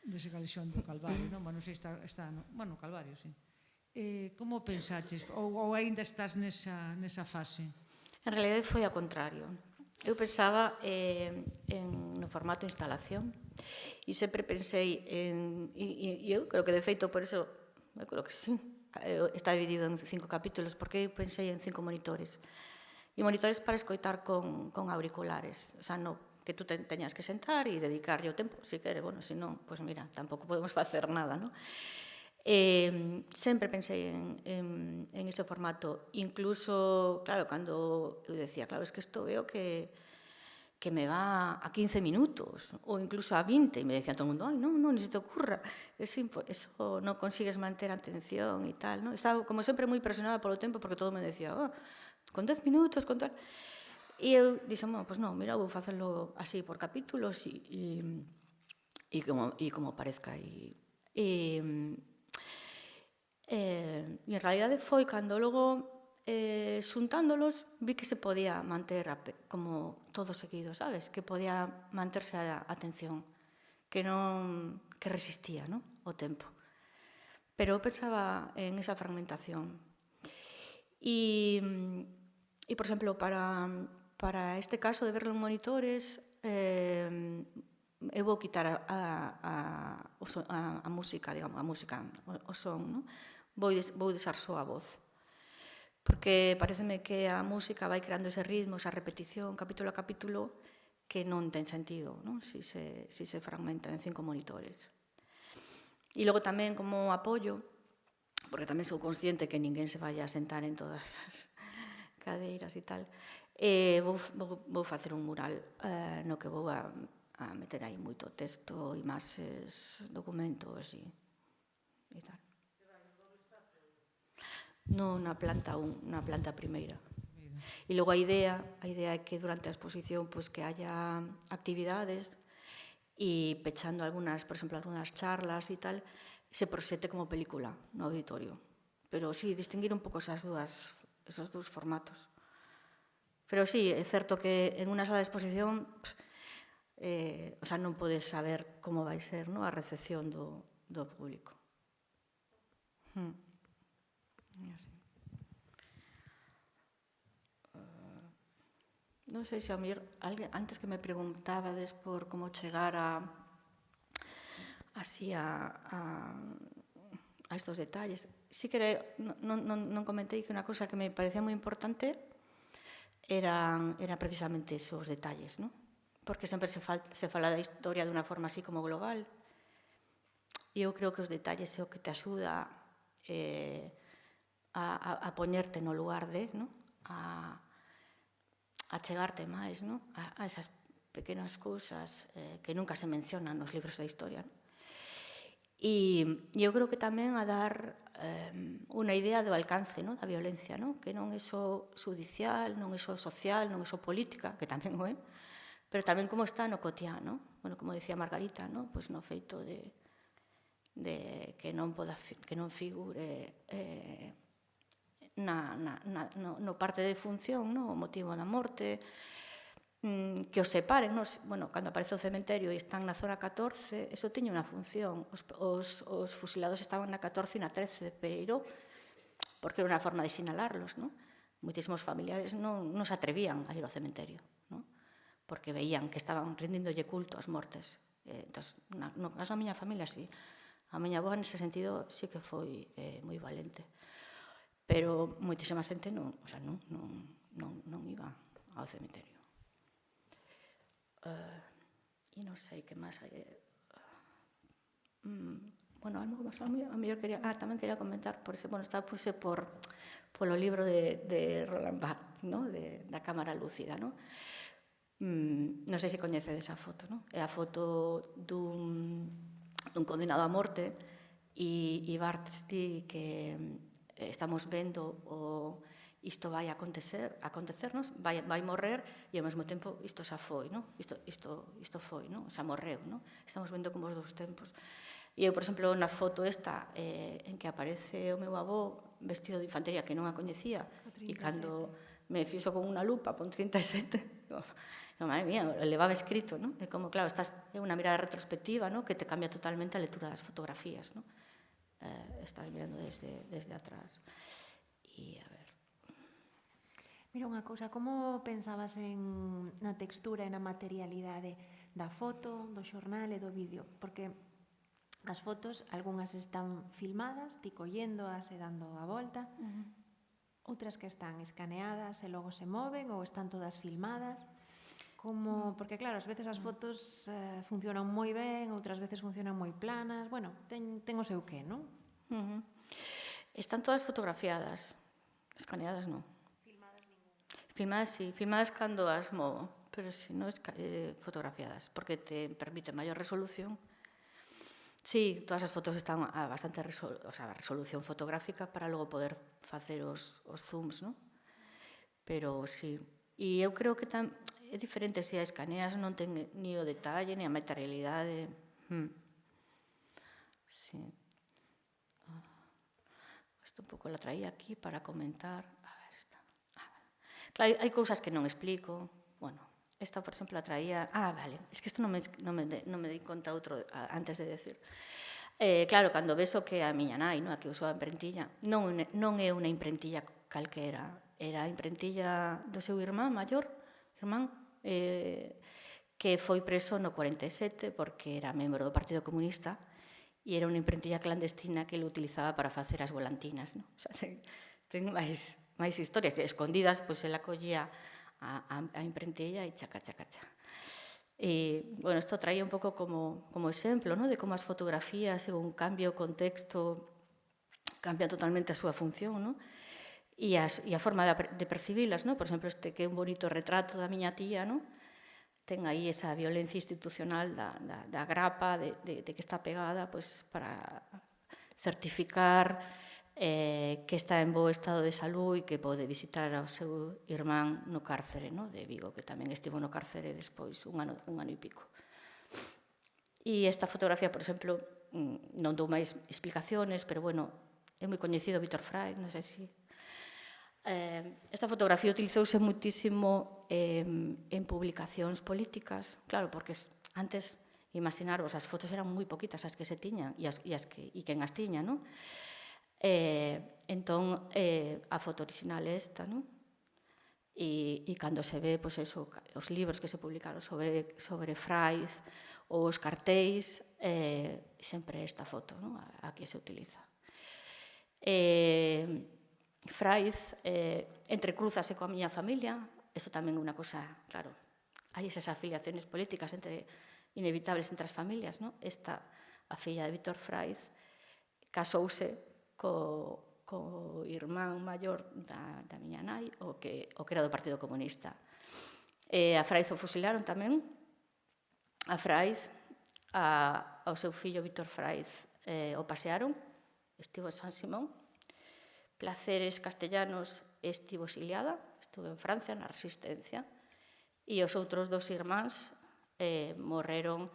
Dese Calexón do Calvario, non? Non sei, está no Calvario, sí. Como pensaches? Ou ainda estás nesa fase? En realidad foi ao contrario. Eu pensaba no formato instalación e sempre pensei e eu creo que de feito por eso, eu creo que sí, está dividido en 5 capítulos, porque eu pensei en 5 monitores. E monitores para escoitar con auriculares, o sea, que tú teñas que sentar e dedicarlle o tempo, se quere, bueno, se non, pois mira, tampouco podemos facer nada, non? Sempre pensei en ese formato, incluso, claro, cando eu decía, claro, es que isto veo que me va a 15 minutos, ou incluso a 20, e me decía todo o mundo, ai, non, ni se te ocurra, eso non consigues manter a atención e tal, non? Estaba, como sempre, moi presionada polo tempo, porque todo me decía, con 10 minutos, con tal... E eu dixen, bueno, pois non, mira, vou facelo así por capítulos e como parezca. E en realidade foi cando logo xuntándolos vi que se podía manter como todo seguido, sabes? Que podía manterse a atención, que resistía, ¿no? O tempo. Pero eu pensaba en esa fragmentación. E por exemplo, para este caso de verlo en monitores, eu vou quitar a música, digamos, o son, ¿no? Vou deixar só a voz. Porque pareceme que a música vai creando ese ritmo, esa repetición, capítulo a capítulo, que non ten sentido, ¿no? Si se fragmenta en 5 monitores. E logo tamén como apoio, porque tamén sou consciente que ninguén se vai a sentar en todas as cadeiras e tal, vou facer un mural no que vou a meter aí moito texto, imaxes, documentos e tal. Non, na planta 1, na planta primeira. E logo a idea é que durante a exposición pois que haya actividades e pechando algunhas, por exemplo, algunhas charlas e tal, se proxete como película no auditorio. Pero sí, distinguir un pouco esos dous formatos. Pero sí, é certo que en unha sala de exposición non podes saber como vai ser, ¿no? A recepción do público. Non sei se a mellor antes que me preguntabades por como chegar así a estos detalles. Sí que non comentei que unha cosa que me parecía moi importante eran precisamente esos detalles, ¿no? Porque sempre se fala da historia dunha forma así como global. E eu creo que os detalles é o que te axuda a poñerte no lugar de, ¿no? A chegarte máis, ¿no? A esas pequenas cousas que nunca se mencionan nos libros da historia, ¿no? E eu creo que tamén a dar unha idea do alcance, ¿no? Da violencia, ¿no? Que non é só judicial, non é só social, non é só política, que tamén o é, pero tamén como está no cotián, ¿no? Bueno, como decía Margarita, ¿no? Pois no feito de que non figure no parte de función, no? O motivo da morte, que os separen, no? Bueno, cando aparece o cementerio e están na zona 14, eso tiña unha función. Os fusilados estaban na 14 e na 13 de Pereiro, porque era unha forma de sinalarlos, no? Moitísimos familiares non se atrevían a ir ao cementerio, no? Porque veían que estaban rendíndolle culto ás mortes. Entón, no caso da miña familia, sí. A miña avó, nese sentido, sí que foi moi valente. Pero moitísima xente non iba ao cementerio. E non sei que máis hai. Bueno, algo máis a mellor quería... tamén quería comentar, está polo libro de Roland Barthes, da cámara lúcida, non? Non sei se coñecedes a foto, non? É a foto dun condenado a morte e Barthes di que estamos vendo isto vai acontecernos, vai morrer e ao mesmo tempo isto xa foi, non? Isto foi, non? Xa morreu, non? Estamos vendo como os dous tempos. E eu, por exemplo, na foto esta en que aparece o meu avó vestido de infantería que non a coñecía e cando me fixo con unha lupa pon 37, madre mía, levaba escrito, non? É como, claro, é unha mirada retrospectiva, non? Que te cambia totalmente a lectura das fotografías, non? Estás mirando desde atrás. E, a ver... Mira, unha cousa, como pensabas na textura e na materialidade da foto, do xornal e do vídeo? Porque as fotos, algunhas están filmadas, ti colléndoas e dando a volta, outras que están escaneadas e logo se moven ou están todas filmadas. Porque claro, ás veces as fotos funcionan moi ben, outras veces funcionan moi planas, bueno, ten o seu qué, non? Están todas fotografiadas, escaneadas non. Filmadas ninguna. Filmadas sí, filmadas cando as movo, pero si non fotografiadas, porque te permite maior resolución. Sí, todas as fotos están a bastante resolución fotográfica para logo poder facer os zooms, non? pero sí. E eu creo que é diferente se a escaneas, non ten ni o detalle, ni a materialidade. Sí. Isto un pouco la traía aquí para comentar. A ver, esta. Claro, hai cousas que non explico. Bueno, esta, por exemplo, la traía... vale. Es que isto non me di conta outro antes de decir. Claro, cando ves o que a miña nai, a que usou a imprentilla, non é unha imprentilla calquera. Era a imprentilla do seu irmán maior, que foi preso no 47 porque era membro do Partido Comunista e era unha imprentilla clandestina que ele utilizaba para facer as volantinas. O sea, ten máis historias. Escondidas, pois ela collía a imprentilla e chaca. E, bueno, isto traía un pouco como exemplo, de como as fotografías, según cambia o contexto, cambian totalmente a súa función, e a forma de percibilas. Por exemplo, este que é un bonito retrato da miña tía, ten aí esa violencia institucional da grapa, de que está pegada para certificar que está en bo estado de salud e que pode visitar ao seu irmán no cárcere de Vigo, que tamén estivo no cárcere despois, un ano e pico. E esta fotografía, por exemplo, non dou máis explicaciones, pero, bueno, é moi coñecido Víctor Frey, non sei se... Esta fotografía utilizouse muitísimo en publicacións políticas, claro, porque antes, imaginarvos, as fotos eran moi poquitas as que se tiñan e quen as tiña, entón, a foto original é esta, e cando se ve, pois eso, os libros que se publicaron sobre Fraiz ou os cartéis, sempre esta foto a que se utiliza. Fraiz entrecrúzase coa miña familia, iso tamén é unha cosa, claro, hai esas afiliaciones políticas inevitables entre as familias, Esta, a filla de Víctor Fraiz, casouse co irmán maior da miña nai, o que era do Partido Comunista. A Fraiz o fusilaron tamén, a Fraiz, ao seu fillo Víctor Fraiz o pasearon, estivo en San Simón. Placeres Castellanos estivo exiliada, estuvo en Francia, na Resistencia, e os outros dos irmáns morreron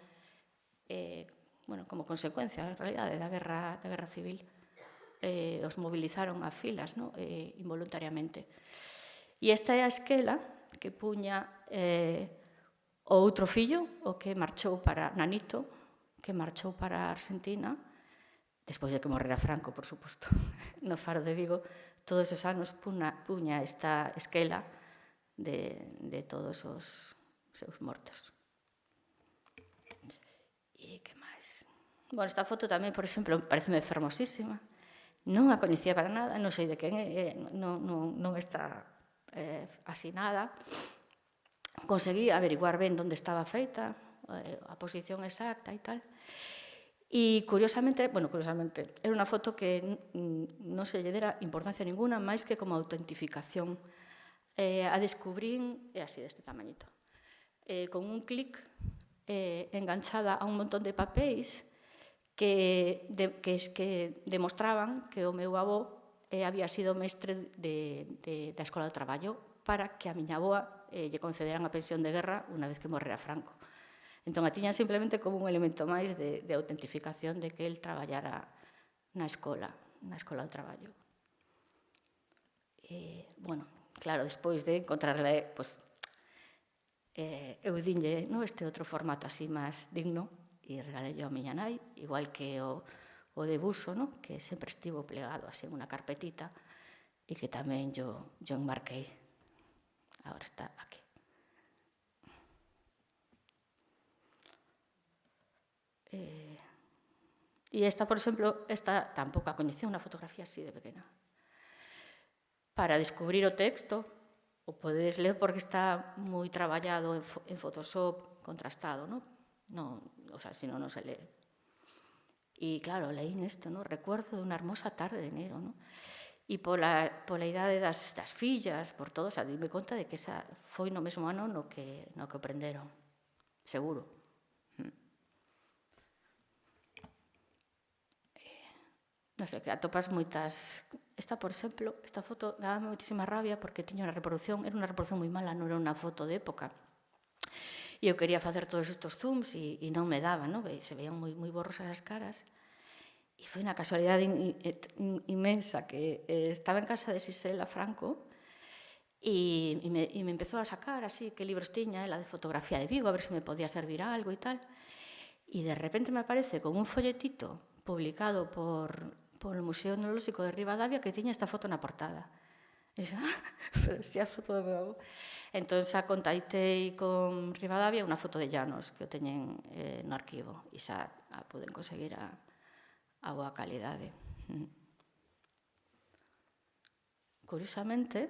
como consecuencia, en realidade, da guerra civil. Os movilizaron a filas involuntariamente. E esta é a esquela que puña o outro fillo, o que marchou para Nanito, que marchou para a Argentina, despois de que morrera Franco, por suposto, no Faro de Vigo, todos esos anos puña esta esquela de todos os seus mortos. E que máis? Bueno, esta foto tamén, por exemplo, pareceme fermosísima. Non a coñecía para nada, non sei de quen é, non está asinada. Conseguí averiguar ben onde estaba feita, a posición exacta e tal. E, curiosamente, era unha foto que non se lle dera importancia ninguna, máis que como autentificación. A descubrín, é así, deste tamañito, con un clic enganchada a un montón de papéis que demostraban que o meu avó había sido mestre da Escola do Traballo para que a miña avoa lle concederan a pensión de guerra unha vez que morrera Franco. Entón, a tiñan simplemente como un elemento máis de autentificación de que el traballara na escola do traballo. Bueno, claro, despois de encontrarle, eu dinlle este outro formato así máis digno e regalei a miña nai, igual que o de buso, que sempre estivo plegado así en unha carpetita e que tamén yo enmarquei. Agora está aquí. E esta, por exemplo, tampouco a coñecía, unha fotografía así de pequena. Para descubrir o texto, o podedes ler porque está moi traballado en Photoshop, contrastado, non? O sea, se non se lee. E, claro, leí nesto, recuerdo de unha hermosa tarde de enero, e pola idade das fillas, por todo, o sea, dime conta de que esa foi no mesmo ano no que o prenderon, seguro. Non sei, que atopas moitas esta, por exemplo, esta foto daba moitísima rabia porque tiña unha reproducción, era unha reproducción moi mala, non era unha foto de época. E eu quería facer todos estes zooms e non me daba, non? Se veían moi borrosas as caras. E foi unha casualidade inmensa que estaba en casa de Sisela Franco e me empezou a sacar así que libros tiña, ela de fotografía de Vigo, a ver se me podía servir algo e tal. E de repente me aparece con un folletito publicado por o Museo Etnolóxico de Ribadavia que tiña esta foto na portada. E xa, pero si a foto do meu avó. Entón xa contactei con Ribadavia unha foto de Llanos que o teñen no arquivo e xa a poden conseguir a boa calidade. Curiosamente,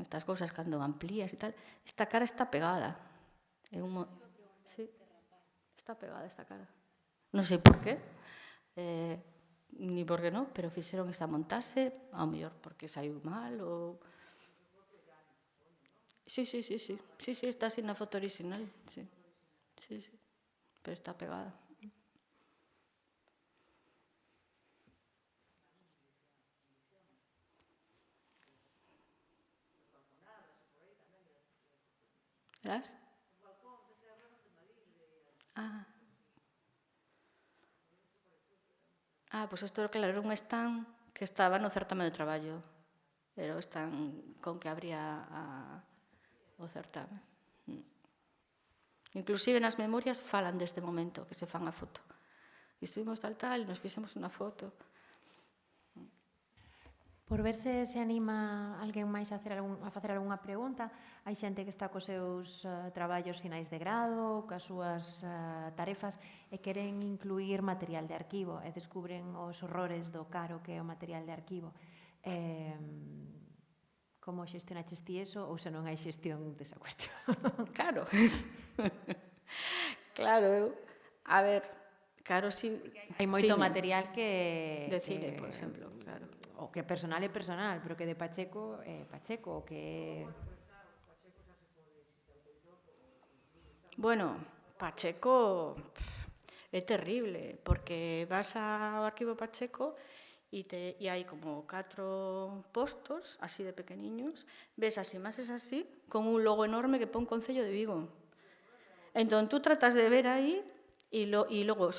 estas cousas cando amplías e tal, esta cara está pegada. Sí, está pegada esta cara. Non sei por qué, ni por qué non, pero fixeron esta montase, ao mellor porque saiu mal ou... Sí, está así na foto original, sí, pero está pegada. Verás? Pois isto, claro, era un stand que estaba no certame do traballo. Era o stand con que abría o certame. Inclusive nas memorias falan deste momento que se fan a foto. E estuvimos tal, nos fixemos unha foto. Por ver se anima alguén máis a facer algunha pregunta. Hai xente que está cos seus traballos finais de grado, cas súas tarefas, e queren incluir material de arquivo, e descubren os horrores do caro que é o material de arquivo. Como xestionaches ti eso, ou se non hai xestión desa cuestión? Claro. Claro, a ver, claro, si... Hai moito material que... De cine, por exemplo, claro. O que personal é personal, pero que de Pacheco é Pacheco, o que... Bueno, Pacheco é terrible, porque vas ao arquivo Pacheco e hai como 4 postos, así de pequeniños, ves as imaxes así, con un logo enorme que pon Concello de Vigo. Entón, tú tratas de ver aí, e logo,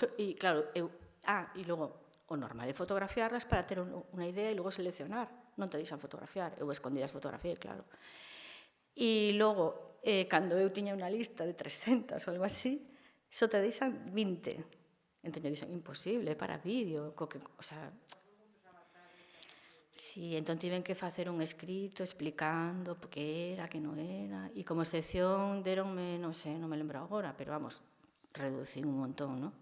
o normal é fotografiarlas para ter unha idea e logo seleccionar. Non te deixan fotografiar. Eu escondí as fotografías, claro. E logo, cando eu tiña unha lista de 300 ou algo así, só te deixan 20. Entón, eu dixen, imposible, para vídeo. Sí, entón tiven que facer un escrito explicando que era, que non era. E como excepción deronme, non sei, non me lembro agora, pero vamos, reducín un montón, non?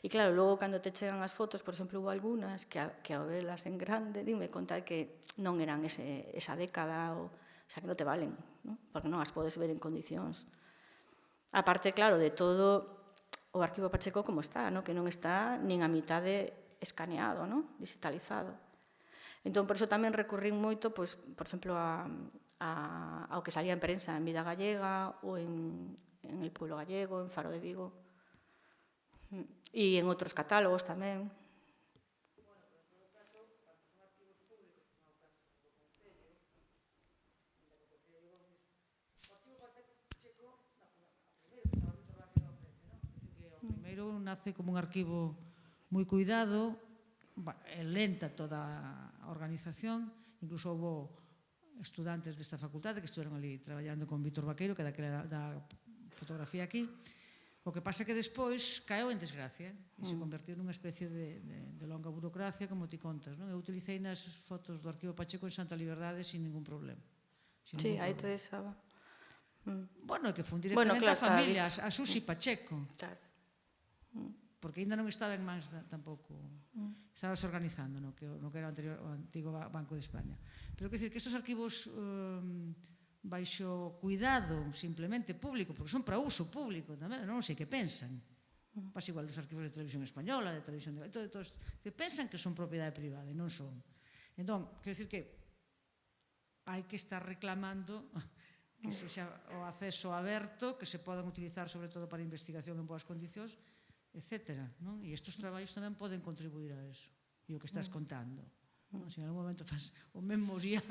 E claro, logo cando te chegan as fotos, por exemplo, houve algunhas que ao verlas en grande, dime conta que non eran esa década, o sea, que non te valen, non? Porque non as podes ver en condicións. A parte, claro, de todo o arquivo Pacheco como está, non? Que non está nin a mitade escaneado, non? Digitalizado. Entón, por iso tamén recurrín moito, pois, por exemplo, ao que salía en prensa en Vida Gallega ou en El Pueblo Gallego, en Faro de Vigo. E en outros catálogos tamén. O primeiro nace como un arquivo moi cuidado, é lenta toda a organización, incluso houve estudantes desta facultade que estuveron ali traballando con Víctor Vaqueiro, que daquela da fotografía aquí. O que pasa que despois caeu en desgracia e se convertiu nunha especie de longa burocracia, como ti contas, non? Eu utilicei nas fotos do arquivo Pacheco en Santa Liberdade sin ningún problema. Sí, aí te deixaba. Bueno, que fun directamente a familia, a Susi Pacheco. Claro. Porque ainda non estaba en mans tampouco. Estabas organizando no que era o antigo Banco de España. Pero quero dicir que estes arquivos baixo cuidado simplemente público, porque son para uso público tamén, non sei que pensan. Pasa igual dos arquivos de Televisión Española, de Televisión de... Todos que pensan que son propiedade privada e non son. Entón, quero dicir que hai que estar reclamando que sexa o acceso aberto, que se podan utilizar sobre todo para investigación en boas condicións, etc. E estes traballos tamén poden contribuir a eso, e o que estás contando. Se en algún momento faz o memorial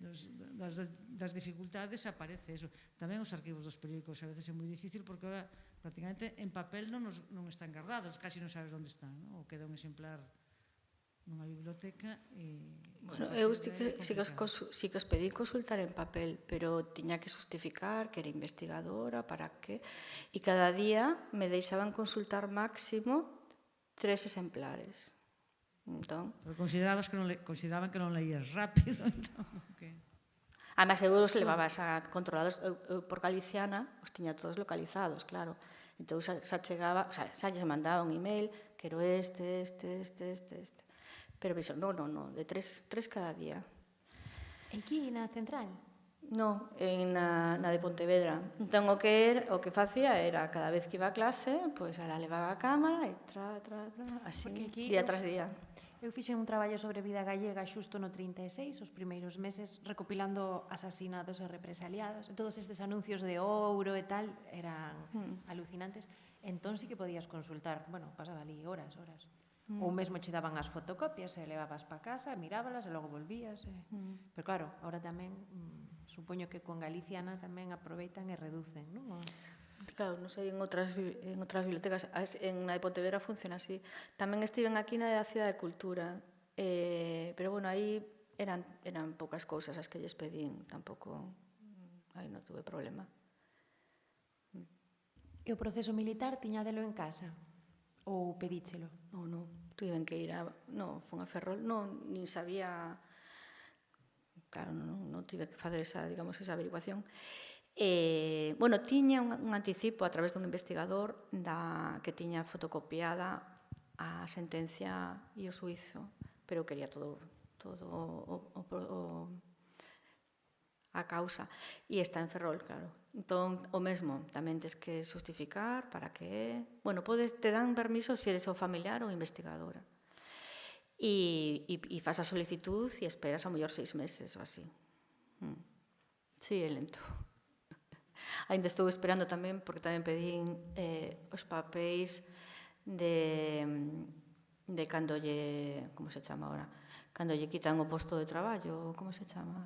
das dificultades, aparece eso. Tamén os arquivos dos periódicos a veces é moi difícil porque ahora prácticamente en papel non están guardados, casi non sabes onde están, ou queda un exemplar nunha biblioteca e... Bueno, eu sí que os pedí consultar en papel, pero tiña que justificar que era investigadora, para que... E cada día me deixaban consultar máximo 3 exemplares. Entón... Pero consideraban que non leías rápido, entón... Además, eu os levaba controlados, eu por galiciana os tiña todos localizados, claro. Entón, xa chegaba, xa lles mandaba un email, quero este. Pero me dixo, no, de 3 cada día. Aquí na central? No, na de Pontevedra. Entón, o que facía era, cada vez que iba a clase, pois ela levaba a cámara e así, día tras día. Eu fixen un traballo sobre vida gallega xusto no 36, os primeiros meses, recopilando asasinados e represaliados. Todos estes anuncios de ouro e tal eran alucinantes. Entón sí que podías consultar, bueno, pasaba ali horas. Ou mesmo che daban as fotocopias e levabas pa casa, mirábalas e logo volvías. Pero claro, ahora tamén, supoño que con Galiciana tamén aproveitan e reducen, non? Claro, non sei, en outras bibliotecas, en na de Pontevedra funciona así. Tamén estiven aquí na da Cidade de Cultura, pero bueno, aí eran poucas cousas as que lles pedín, tampouco, aí non tuve problema. E o proceso militar tiñádelo en casa? Ou pedíchelo? Non, tiven que ir a... Non, fun a Ferrol, non, nin sabía... Claro, non tive que facer esa averiguación. Bueno, tiña un anticipo a través dun investigador que tiña fotocopiada a sentencia e o suizo, pero quería todo a causa, e está en Ferrol, claro. Entón, o mesmo, tamén tens que justificar para que... Bueno, te dan permiso se eres o familiar ou investigadora. E faz a solicitud e esperas a mellor 6 meses ou así. Sí, é lento. Ainda estou esperando tamén, porque tamén pedín os papéis de cando lle... Como se chama ahora? Cando lle quitan o posto de traballo, como se chama?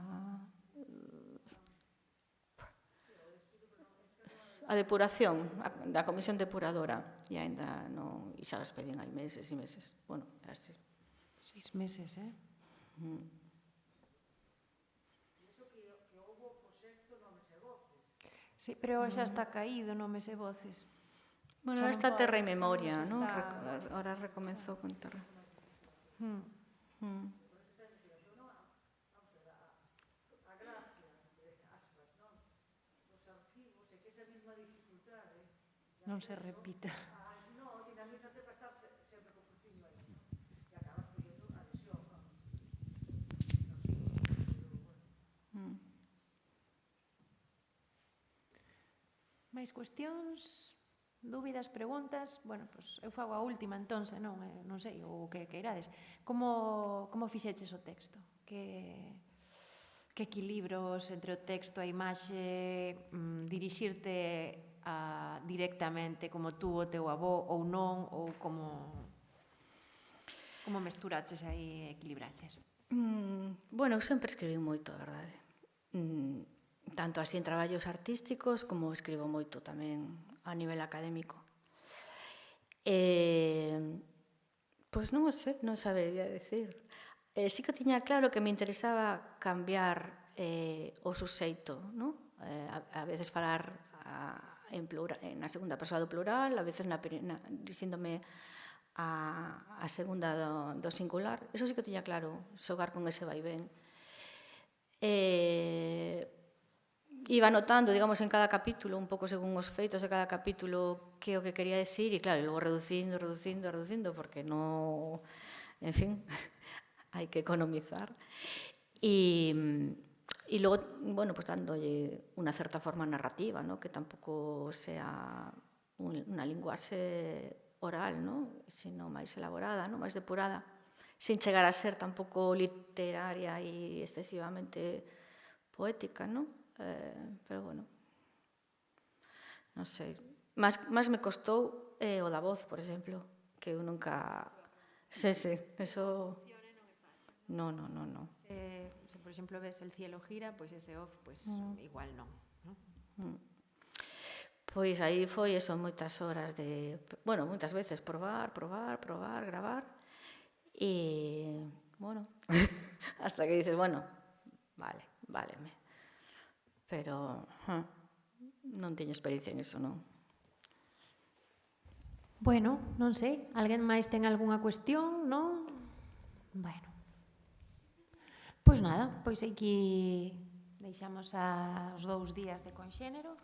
A depuración, da comisión depuradora. E ainda non... E xa os pedín hai meses e meses. Bueno, é así. 6 meses, Sí, pero xa está caído, Nomes e Voces. Bueno, está Terra e Memoria, non? Ahora recomenzou con Terra. Non se repita. Máis cuestións, dúbidas, preguntas? Bueno, pois eu fago a última entón, non sei, ou que queirades. Como fixeches o texto? Que equilibros entre o texto e a imaxe, dirixirte directamente como tú o teu avó ou non, ou como mesturaches aí e equilibraches? Bueno, eu sempre escribí moito, a verdade. Tanto así en traballos artísticos como escribo moito tamén a nivel académico. Pois non o sei, non sabería decir. Sí que tiña claro que me interesaba cambiar o suxeito, non? A veces falar na segunda persoa do plural, a veces dixíndome a segunda do singular. Eso sí que tiña claro, xogar con ese vaivén. Iba notando, digamos, en cada capítulo, un pouco según os feitos de cada capítulo, que o que quería decir, e claro, logo reducindo, porque non... En fin, hai que economizar. E logo, bueno, pues dándolle unha certa forma narrativa, ¿no? Que tampouco sea unha linguaxe oral, ¿no? Sino máis elaborada, ¿no? Máis depurada, sin chegar a ser tampouco literaria e excesivamente poética, ¿no? Pero bueno, non sei. Más me costou o da voz, por exemplo, que eu nunca... Sí, eso... No, no, no, no. Se, por exemplo, ves El cielo gira, pois ese off, pois igual non. Pois aí foi eso, moitas horas de, bueno, moitas veces probar, gravar, e, bueno, hasta que dices, bueno, váleme. Pero non teño experiencia en eso, non. Bueno, non sei, alguén máis ten algunha cuestión, non? Bueno. Pois nada, pois aquí deixamos os 2 días de Conxénero,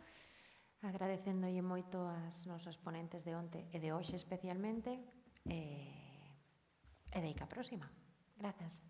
agradecéndolle moito as nosas ponentes de onte e de hoxe especialmente, e deica próxima. Grazas.